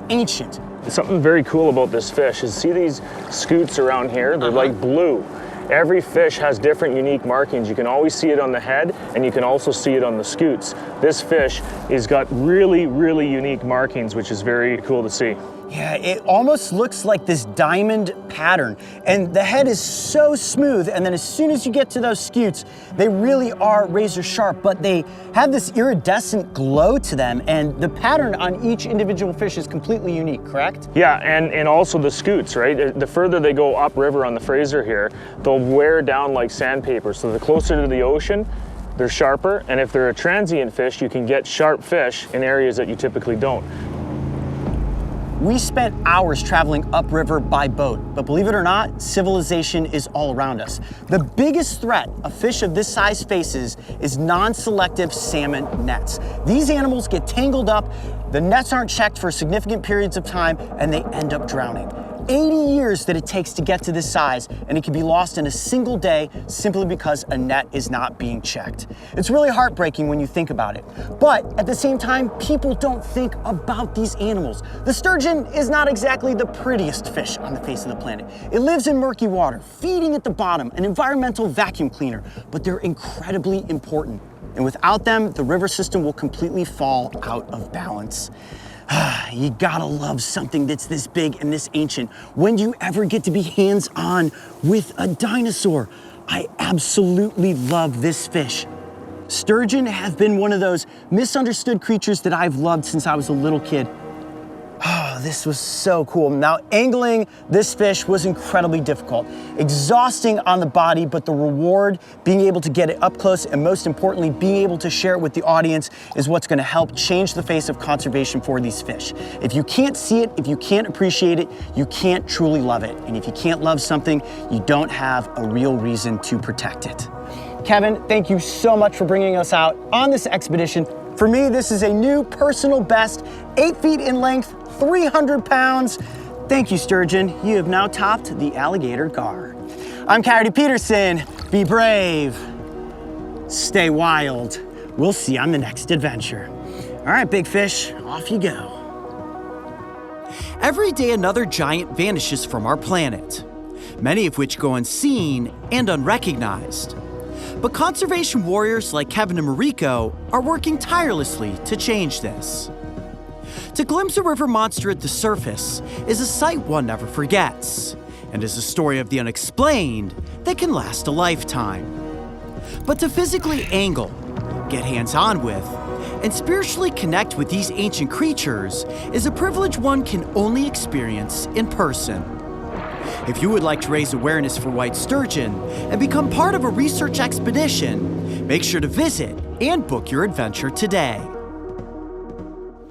ancient. Something very cool about this fish is see these scutes around here? They're like blue. Every fish has different unique markings. You can always see it on the head and you can also see it on the scutes. This fish has got really, really unique markings, which is very cool to see. Yeah, it almost looks like this diamond pattern. And the head is so smooth, and then as soon as you get to those scutes, they really are razor sharp, but they have this iridescent glow to them, and the pattern on each individual fish is completely unique, correct? Yeah, and also the scutes, right? The further they go upriver on the Fraser here, they'll wear down like sandpaper. So the closer to the ocean, they're sharper, and if they're a transient fish, you can get sharp fish in areas that you typically don't. We spent hours traveling upriver by boat, but believe it or not, civilization is all around us. The biggest threat a fish of this size faces is non-selective salmon nets. These animals get tangled up, the nets aren't checked for significant periods of time, and they end up drowning. 80 years that it takes to get to this size, and it can be lost in a single day simply because a net is not being checked. It's really heartbreaking when you think about it. But at the same time, people don't think about these animals. The sturgeon is not exactly the prettiest fish on the face of the planet. It lives in murky water, feeding at the bottom, an environmental vacuum cleaner, but they're incredibly important. And without them, the river system will completely fall out of balance. You gotta love something that's this big and this ancient. When do you ever get to be hands-on with a dinosaur? I absolutely love this fish. Sturgeon have been one of those misunderstood creatures that I've loved since I was a little kid. Oh, this was so cool. Now, angling this fish was incredibly difficult, exhausting on the body, but the reward, being able to get it up close, and most importantly, being able to share it with the audience is what's gonna help change the face of conservation for these fish. If you can't see it, if you can't appreciate it, you can't truly love it. And if you can't love something, you don't have a real reason to protect it. Kevin, thank you so much for bringing us out on this expedition. For me, this is a new personal best, 8 feet in length, 300 pounds. Thank you, sturgeon. You have now topped the alligator gar. I'm Coyote Peterson. Be brave. Stay wild. We'll see you on the next adventure. All right, big fish, off you go. Every day another giant vanishes from our planet, many of which go unseen and unrecognized. But conservation warriors like Kevin and Mariko are working tirelessly to change this. To glimpse a river monster at the surface is a sight one never forgets, and is a story of the unexplained that can last a lifetime. But to physically angle, get hands-on with, and spiritually connect with these ancient creatures is a privilege one can only experience in person. If you would like to raise awareness for white sturgeon and become part of a research expedition, make sure to visit and book your adventure today.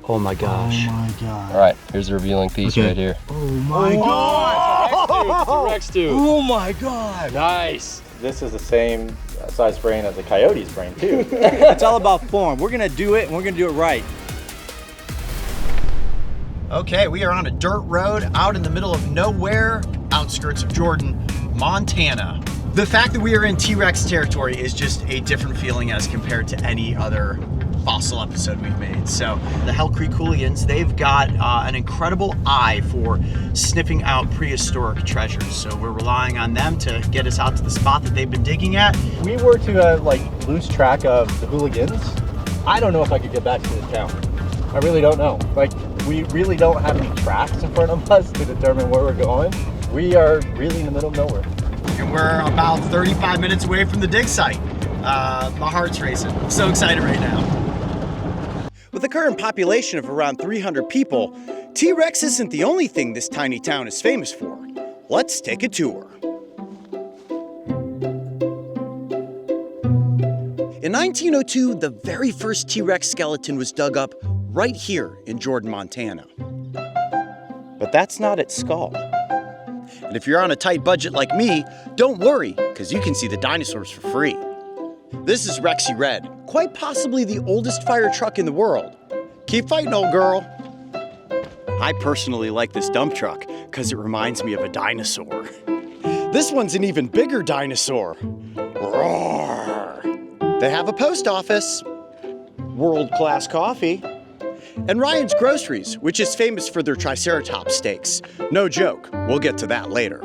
Oh my gosh. Oh my god. All right, here's the revealing piece right here. Oh my god. Rex tooth. Oh my god. Nice. This is the same size brain as a coyote's brain too. It's all about form. We're gonna do it and we're gonna do it right. Okay, we are on a dirt road out in the middle of nowhere, outskirts of Jordan, Montana. The fact that we are in T-Rex territory is just a different feeling as compared to any other fossil episode we've made. So the Hell Creek hooligans, they've got an incredible eye for sniffing out prehistoric treasures. So we're relying on them to get us out to the spot that they've been digging at. If we were to like lose track of the hooligans, I don't know if I could get back to the town. I really don't know. Like, we really don't have any tracks in front of us to determine where we're going. We are really in the middle of nowhere. And we're about 35 minutes away from the dig site. My heart's racing. I'm so excited right now. With a current population of around 300 people, T-Rex isn't the only thing this tiny town is famous for. Let's take a tour. In 1902, the very first T-Rex skeleton was dug up right here in Jordan, Montana. But that's not its skull. And if you're on a tight budget like me, don't worry, because you can see the dinosaurs for free. This is Rexy Red, quite possibly the oldest fire truck in the world. Keep fighting, old girl. I personally like this dump truck because it reminds me of a dinosaur. This one's an even bigger dinosaur. Roar! They have a post office, world-class coffee, and Ryan's Groceries, which is famous for their Triceratops steaks. No joke, we'll get to that later.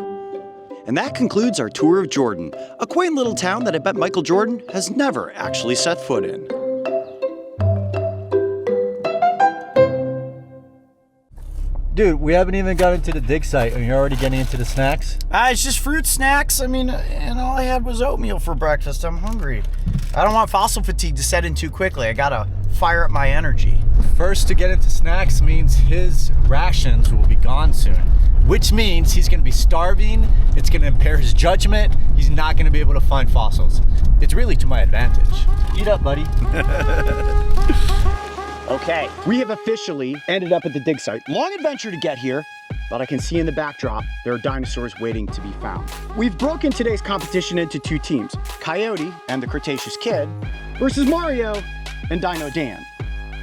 And that concludes our tour of Jordan, a quaint little town that I bet Michael Jordan has never actually set foot in. Dude, we haven't even gotten to the dig site and you're already getting into the snacks? It's just fruit snacks. I mean, and all I had was oatmeal for breakfast. I'm hungry. I don't want fossil fatigue to set in too quickly. I gotta fire up my energy. First to get into snacks means his rations will be gone soon, which means he's gonna be starving, it's gonna impair his judgment, he's not gonna be able to find fossils. It's really to my advantage. Eat up, buddy. Okay, we have officially ended up at the dig site. Long adventure to get here, but I can see in the backdrop there are dinosaurs waiting to be found. We've broken today's competition into two teams, Coyote and the Cretaceous Kid versus Mario and Dino Dan.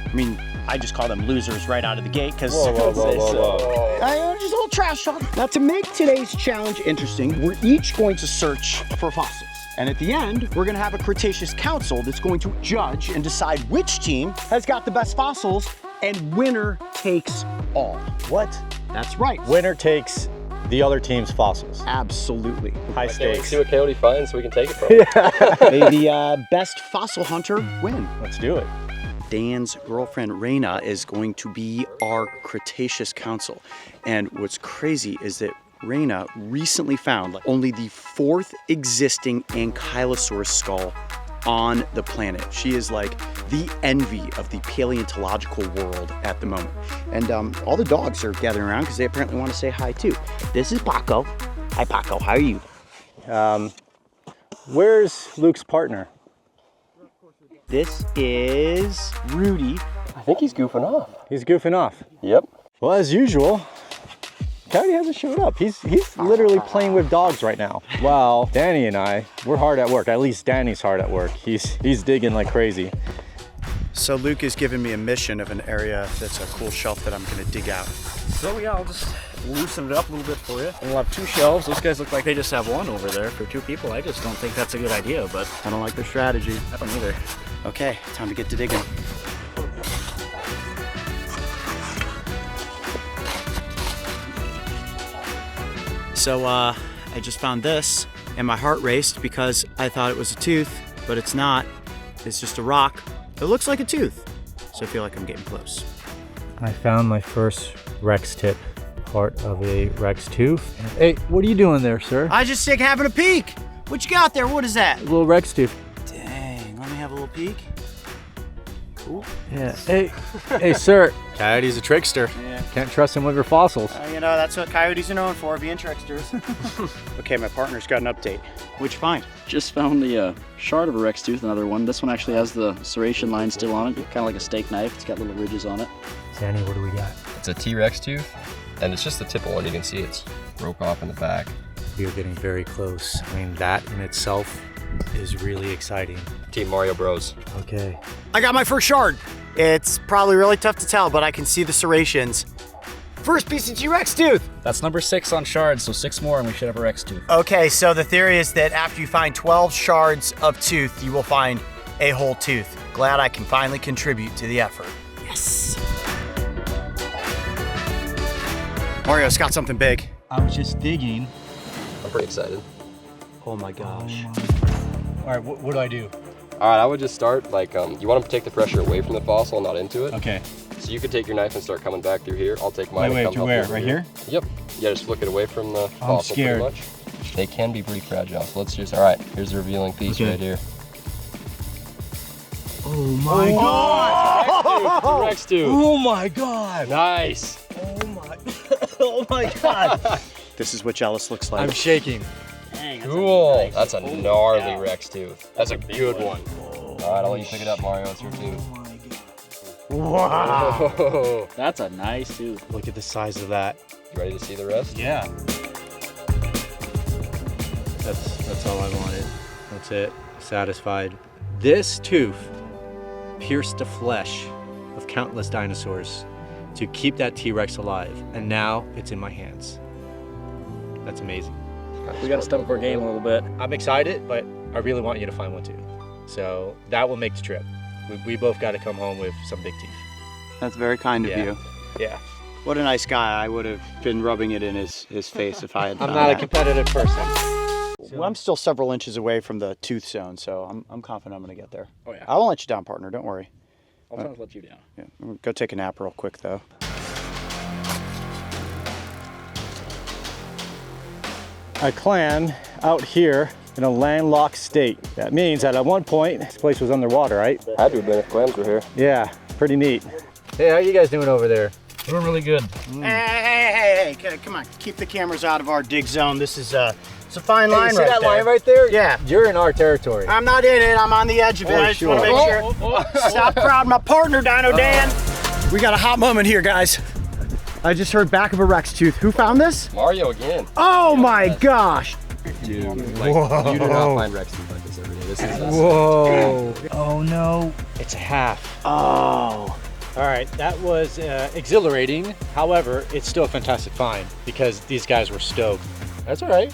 I mean, I just call them losers right out of the gate because Whoa. just a little trash talk. Now, to make today's challenge interesting, we're each going to search for fossils. And at the end, we're gonna have a Cretaceous Council that's going to judge and decide which team has got the best fossils, and winner takes all. What? That's right. Winner takes the other team's fossils. Absolutely. High stakes. See what Coyote finds so we can take it from him. May the best fossil hunter win. Let's do it. Dan's girlfriend, Rhino, is going to be our Cretaceous Council. And what's crazy is that Rhino recently found only the 4th existing ankylosaurus skull on the planet. She is like the envy of the paleontological world at the moment. And all the dogs are gathering around because they apparently want to say hi too. This is Paco. Hi Paco, how are you? Where's Luke's partner? This is Rudy. I think he's goofing off. He's goofing off. Yep. Well, as usual, Coyote hasn't showed up. He's literally playing with dogs right now. While Danny and I, we're hard at work. At least Danny's hard at work. He's digging like crazy. So Luke is giving me a mission of an area that's a cool shelf that I'm gonna dig out. So yeah, I'll just loosen it up a little bit for you. And we'll have 2 shelves. Those guys look like they just have 1 over there for 2 people. I just don't think that's a good idea, but I don't like their strategy. I don't either. Okay, time to get to digging. So I just found this and my heart raced because I thought it was a tooth, but it's not. It's just a rock. It looks like a tooth. So I feel like I'm getting close. I found my first Rex tip, part of a Rex tooth. Hey, what are you doing there, sir? I just sick having a peek. What you got there? What is that? A little Rex tooth. Dang, let me have a little peek. Ooh. Yeah. Hey, sir. Coyote's a trickster. Yeah. Can't trust him with your fossils. You know, that's what coyotes are known for, being tricksters. Okay, my partner's got an update. What'd you find? Just found the shard of a Rex tooth, another one. This one actually has the serration line still on it, kind of like a steak knife. It's got little ridges on it. Sandy, what do we got? It's a T-Rex tooth, and it's just the tip of one. You can see it's broke off in the back. You're getting very close. I mean, that in itself is really exciting. Team Mario Bros. Okay. I got my first shard. It's probably really tough to tell, but I can see the serrations. First piece of T-Rex tooth. That's number 6 on shards, so 6 more and we should have a Rex tooth. Okay, so the theory is that after you find 12 shards of tooth, you will find a whole tooth. Glad I can finally contribute to the effort. Yes. Mario's got something big. I was just digging. I'm pretty excited. Oh my gosh. All right, what do I do? All right, I would just start like, you want to take the pressure away from the fossil, not into it. Okay. So you could take your knife and start coming back through here. I'll take mine. Wait, and come to help where? over Right here? Yep. Yeah, just flick it away from the I'm fossil scared. pretty much. They can be pretty fragile, so let's just, all right, here's the revealing piece right here. Oh my God! Rex tooth. Oh my God! Nice. Oh my God! This is what jealous looks like. I'm shaking. Dang, Cool. That's a gnarly Rex tooth. That's a good one. All right, I'll let you pick it up, Mario. It's your tooth. Wow. Whoa. That's a nice tooth. Look at the size of that. You ready to see the rest? Yeah. That's all I wanted. That's it. Satisfied. This tooth pierced the flesh of countless dinosaurs to keep that T-Rex alive, and now it's in my hands. That's amazing. We got to step up our game a little bit. I'm excited, but I really want you to find one too. So that will make the trip. We both got to come home with some big teeth. That's very kind of you. Yeah. What a nice guy. I would have been rubbing it in his face if I had I'm done not that. a competitive person. Well, I'm still several inches away from the tooth zone, so I'm confident I'm going to get there. Oh yeah. I won't let you down, partner. Don't worry. I'll try to let you down. Yeah, I'm gonna go take a nap real quick, though. A clan out here in a landlocked state. That means that at one point, this place was underwater, right? Had to have been if clams were here. Yeah, pretty neat. Hey, how you guys doing over there? Doing really good. Hey, come on. Keep the cameras out of our dig zone. This is it's a fine line you see right that there. line right there? Yeah. You're in our territory. I'm not in it. I'm on the edge of it. I just want to make sure. Stop crowding my partner, Dino Dan. We got a hot moment here, guys. I just heard back of a Rex tooth. Who found this? Mario again. Oh my gosh. Dude, like, you do not find Rex tooth like this every day. This is Whoa. Oh no. It's a half. Oh. All right, that was exhilarating. However, it's still a fantastic find because these guys were stoked. That's all right.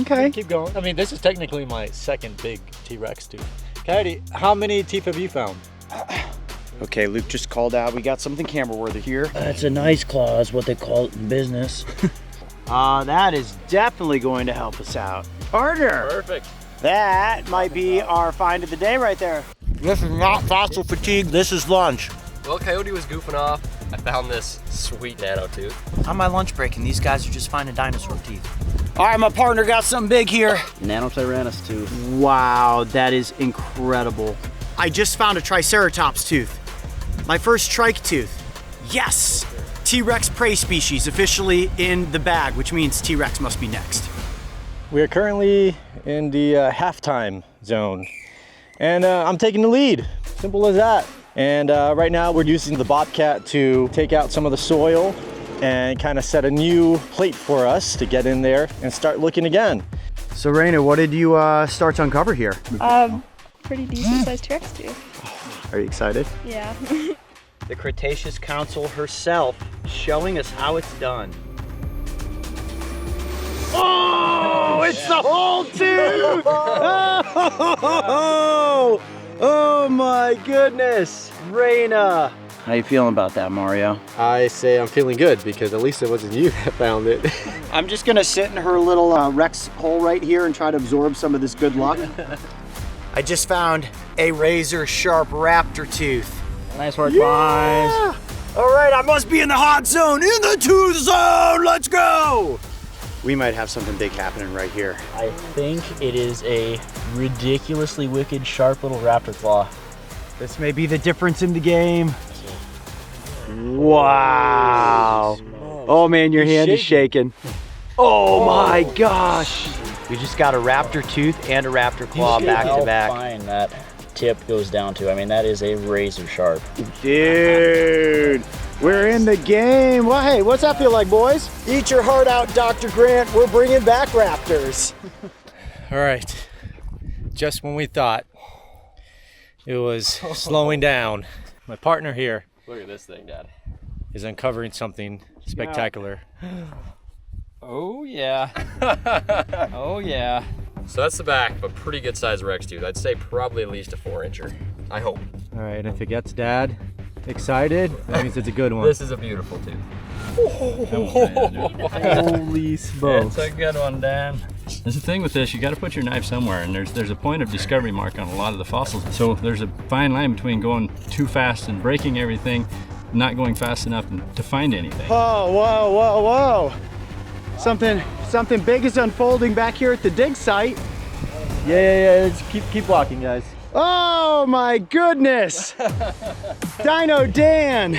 Okay. Keep going. I mean, this is technically my second big T-Rex tooth. Coyote, how many teeth have you found? Okay, Luke just called out. We got something camera worthy here. That's a nice claw is what they call it in business. That is definitely going to help us out. Partner. perfect. That might be our find of the day right there. This is not fossil fatigue. This is lunch. Well, Coyote was goofing off. I found this sweet nano tooth. On my lunch break, and these guys are just finding dinosaur teeth. All right, my partner got something big here. Nanotyranus tooth. Wow, that is incredible. I just found a Triceratops tooth. My first trike tooth. Yes! T-Rex prey species officially in the bag, which means T-Rex must be next. We are currently in the halftime zone, and I'm taking the lead. Simple as that. And right now we're using the Bobcat to take out some of the soil and kind of set a new plate for us to get in there and start looking again. So Rhino, what did you start to uncover here? Pretty decent sized T-Rex tooth. Are you excited? Yeah. The Cretaceous Council herself showing us how it's done. Oh, it's the whole tooth! Oh my goodness, Reyna. How you feeling about that, Mario? I say I'm feeling good because at least it wasn't you that found it. I'm just gonna sit in her little Rex hole right here and try to absorb some of this good luck. I just found a razor sharp raptor tooth. Nice work, boys. All right, I must be in the hot zone, in the tooth zone, let's go! We might have something big happening right here. I think it is a ridiculously wicked, sharp little raptor claw. This may be the difference in the game. Wow. Oh man, your hand is shaking. Oh my gosh. We just got a raptor tooth and a raptor claw back to back. How fine that tip goes down to. I mean, that is a razor sharp. Dude, we're in the game. Well, hey, what's that feel like, boys? Eat your heart out, Dr. Grant. We're bringing back raptors. All right, just when we thought it was slowing down, my partner here Look at this thing, Dad. is uncovering something spectacular. Oh yeah. Oh yeah. So that's the back, but pretty good sized Rex tooth. I'd say probably at least a 4-incher. I hope. All right, if it gets Dad excited, that means it's a good one. This is a beautiful tooth. Holy smokes. It's a good one, Dan. There's a thing with this, you gotta put your knife somewhere, and there's a point of discovery mark on a lot of the fossils. So there's a fine line between going too fast and breaking everything, not going fast enough to find anything. Oh, whoa, whoa, whoa. Something big is unfolding back here at the dig site. Yeah. Just keep walking, guys. Oh my goodness. Dino Dan.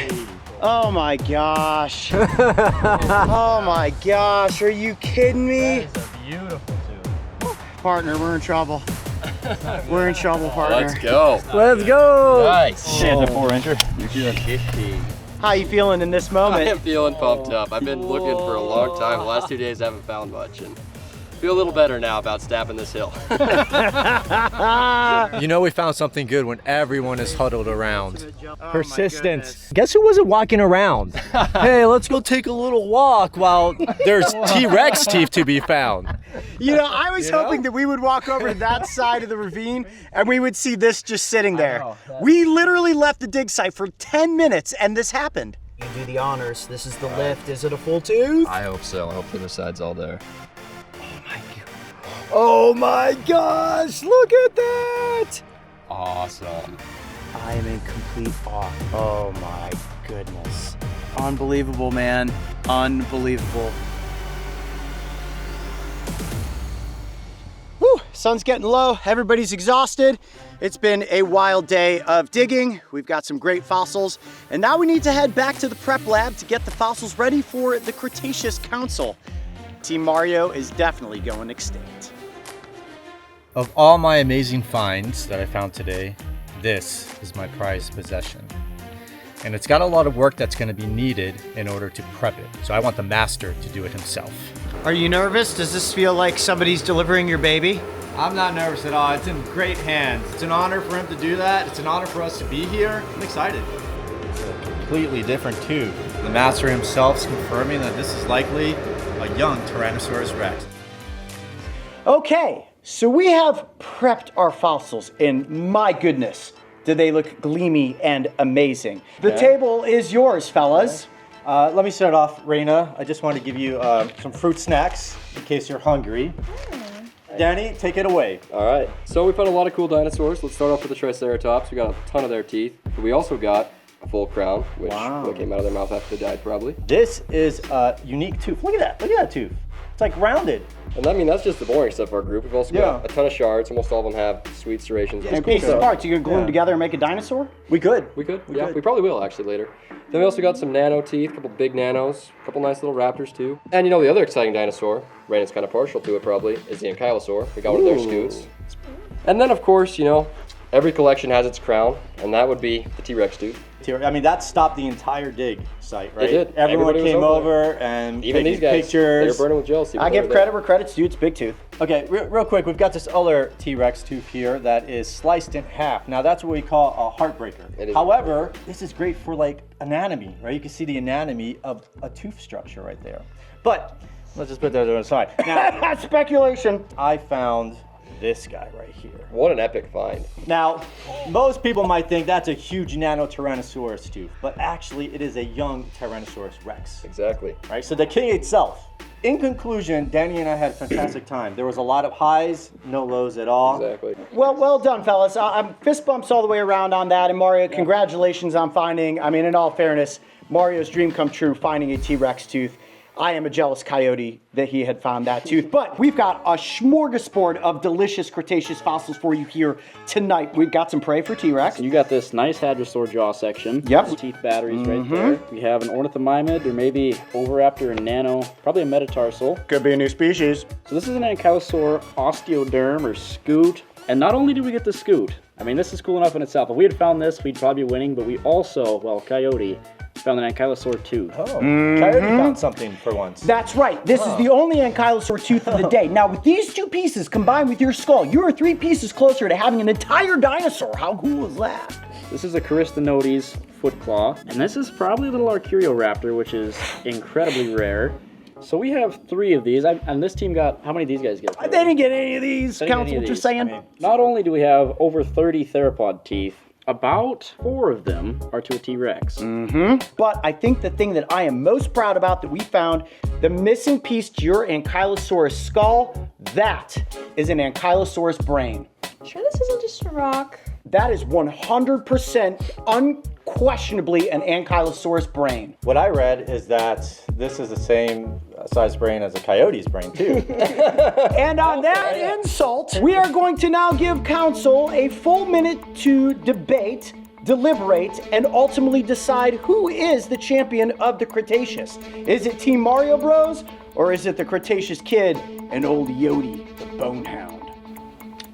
Oh my gosh. Oh my gosh, are you kidding me? That is a beautiful tooth. Partner, we're in trouble. We're in trouble, partner. Let's go. Let's go. Nice. Shit, a 4-incher. How you feeling in this moment? I am feeling pumped up. I've been looking for a long time. The last 2 days I haven't found much, and feel a little better now about stabbing this hill. You know we found something good when everyone is huddled around. Persistence. Guess who wasn't walking around? Hey, let's go take a little walk while there's T-Rex teeth to be found. You know, I was hoping that we would walk over to that side of the ravine and we would see this just sitting there. We literally left the dig site for 10 minutes and this happened. You do the honors. This is the lift. Is it a full tooth? I hope so. I hope the other side's all there. Oh my gosh, look at that! Awesome. I am in complete awe. Oh my goodness. Unbelievable, man. Unbelievable. Whew, sun's getting low. Everybody's exhausted. It's been a wild day of digging. We've got some great fossils. And now we need to head back to the prep lab to get the fossils ready for the Cretaceous Council. Team Mario is definitely going extinct. Of all my amazing finds that I found today, this is my prized possession. And it's got a lot of work that's going to be needed in order to prep it. So I want the master to do it himself. Are you nervous? Does this feel like somebody's delivering your baby? I'm not nervous at all. It's in great hands. It's an honor for him to do that. It's an honor for us to be here. I'm excited. It's a completely different tooth. The master himself is confirming that this is likely a young Tyrannosaurus Rex. Okay, so we have prepped our fossils, and my goodness, do they look gleamy and amazing. The table is yours, fellas. Let me start off, Rhino. I just want to give you some fruit snacks in case you're hungry. Danny, take it away. All right. So we found a lot of cool dinosaurs. Let's start off with the Triceratops. We got a ton of their teeth. But we also got a full crown, which came out of their mouth after they died, probably. This is a unique tooth. Look at that. Look at that tooth. It's like rounded. And I mean, that's just the boring stuff of our group. We've also got a ton of shards. Almost all of them have sweet serrations. And pieces of parts. You can glue them together and make a dinosaur? We could. We could. We probably will actually later. Then we also got some nano teeth, a couple big nanos, a couple nice little raptors too. And you know the other exciting dinosaur, Rain's kind of partial to it probably, is the ankylosaur. We got one of their scoots. And then of course, you know, every collection has its crown, and that would be the T-Rex tooth. I mean, that stopped the entire dig site, right? It did. Everyone Everybody came was over and even these guys, pictures. they were burning with jealousy. I give credit where credit's due. It's big tooth. Okay, real quick, we've got this other T-Rex tooth here that is sliced in half. Now that's what we call a heartbreaker. However, this is great for like anatomy, right? You can see the anatomy of a tooth structure right there. But let's just put that to the side. Now, speculation. I found this guy right here. What an epic find. Now, most people might think that's a huge nano Tyrannosaurus tooth, but actually it is a young Tyrannosaurus Rex. Exactly. Right, so the king itself. In conclusion, Danny and I had a fantastic time. There was a lot of highs, no lows at all. Exactly. Well done, fellas. Fist bumps all the way around on that. And Mario, congratulations on finding, I mean, in all fairness, Mario's dream come true, finding a T-Rex tooth. I am a jealous coyote that he had found that tooth. But we've got a smorgasbord of delicious Cretaceous fossils for you here tonight. We've got some prey for T-Rex. You got this nice hadrosaur jaw section. Yep. Teeth batteries right there. We have an ornithomimid, or maybe oviraptor and nano, probably a metatarsal. Could be a new species. So this is an ankylosaur osteoderm, or scoot. And not only did we get the scoot, I mean, this is cool enough in itself. If we had found this, we'd probably be winning, but we also, well, coyote, found an ankylosaur tooth. Oh, Coyote found something for once. That's right. This is the only ankylosaur tooth of the day. Now, with these two pieces combined with your skull, you are 3 pieces closer to having an entire dinosaur. How cool is that? This is a Caristanodes foot claw, and this is probably a little Archaeoraptor, which is incredibly rare. So we have 3 of these, and this team got, how many of these guys get? They didn't get any of these, Council, just saying. I mean, not only do we have over 30 theropod teeth, about 4 of them are to a T-Rex. But I think the thing that I am most proud about that we found, the missing piece to your Ankylosaurus skull, that is an Ankylosaurus brain. Sure this isn't just a rock? That is 100% unquestionably an Ankylosaurus brain. What I read is that this is the same size brain as a coyote's brain too. And on that insult, we are going to now give council a full minute to debate, deliberate, and ultimately decide who is the champion of the Cretaceous. Is it Team Mario Bros, or is it the Cretaceous Kid and old Yodi, the Bonehound?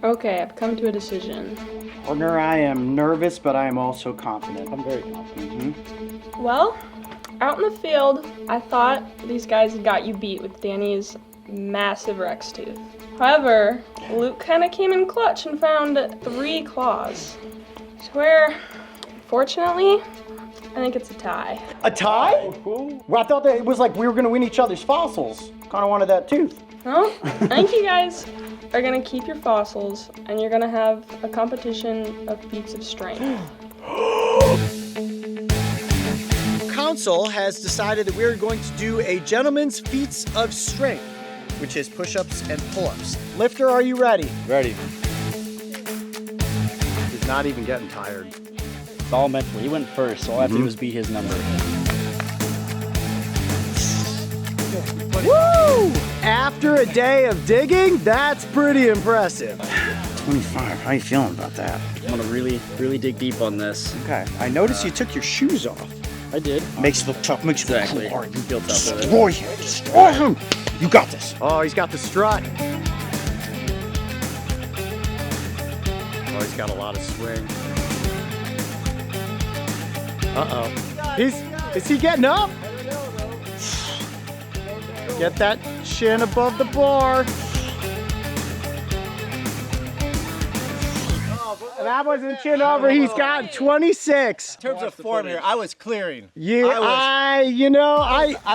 Okay, I've come to a decision. Partner, I am nervous, but I am also confident. I'm very confident. Well, out in the field, I thought these guys had got you beat with Danny's massive Rex tooth. However, Luke kind of came in clutch and found 3 claws. Where, fortunately, I think it's a tie. A tie? Well, I thought that it was like we were going to win each other's fossils. Kind of wanted that tooth. No, I think you guys are gonna keep your fossils and you're gonna have a competition of feats of strength. Council has decided that we're going to do a gentleman's feats of strength, which is push-ups and pull-ups. Lifter, are you ready? Ready. He's not even getting tired. It's all mental. He went first, so all I have to do is beat his number. Woo! After a day of digging, that's pretty impressive. 25, how you feeling about that? I'm gonna really dig deep on this. Okay, I noticed you took your shoes off. I did. Makes you look tough, makes you look hard. You feel tough with it. Destroy him! You got this. Oh, he's got the strut. Oh, he's got a lot of swing. Uh-oh. Is he getting up? Get that chin above the bar. That wasn't chin over. He's got 26. In terms of form here, I was clearing. I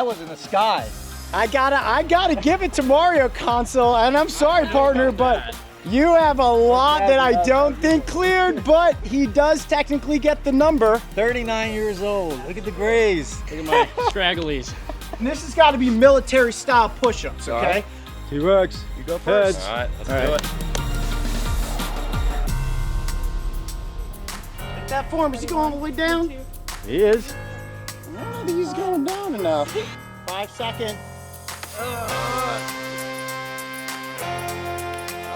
was in the sky. I gotta give it to Mario Console, and I'm sorry, partner, but you have a lot that I don't think cleared, but he does technically get the number. 39 years old. Look at the grays. Look at my stragglies. And this has got to be military style push-ups, okay? T-Rex, you go first. All right, let's do it. That form, is he going all the way down? He is. I don't think he's going down enough. 5 seconds.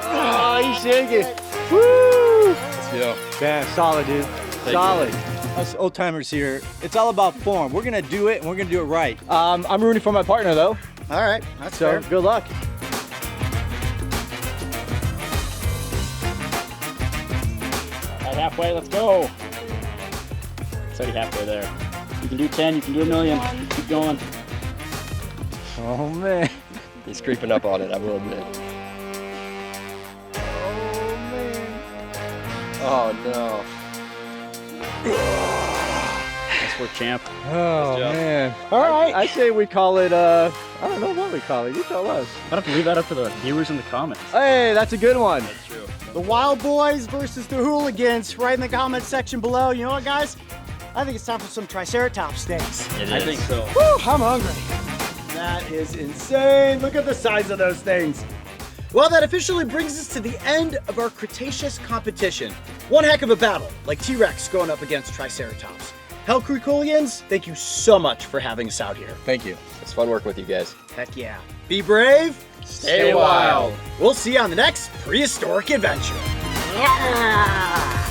Oh, he's shaking. Woo! Let's go. Yeah, solid, dude. Solid. Us old timers here, it's all about form. We're gonna do it, and we're gonna do it right. I'm rooting for my partner, though. All right, that's fair. Good luck. At halfway, let's go. It's already halfway there. You can do 10, you can do a million. Keep going. Oh, man. He's creeping up on it, I will admit. Oh no. That's We're champ. Oh man. All right. I say we call it, I don't know what we call it. You tell us. I'd have to leave that up to the viewers in the comments. Hey, that's a good one. That's true. The Wild Boys versus the Hooligans. Right in the comment section below. You know what, guys? I think it's time for some Triceratops steaks. I think so. Woo, I'm hungry. That is insane. Look at the size of those things. Well, that officially brings us to the end of our Cretaceous competition. One heck of a battle, like T-Rex going up against Triceratops. Hell Creek Hooligans, thank you so much for having us out here. Thank you. It's fun working with you guys. Heck yeah. Be brave, Stay wild. We'll see you on the next prehistoric adventure. Yeah.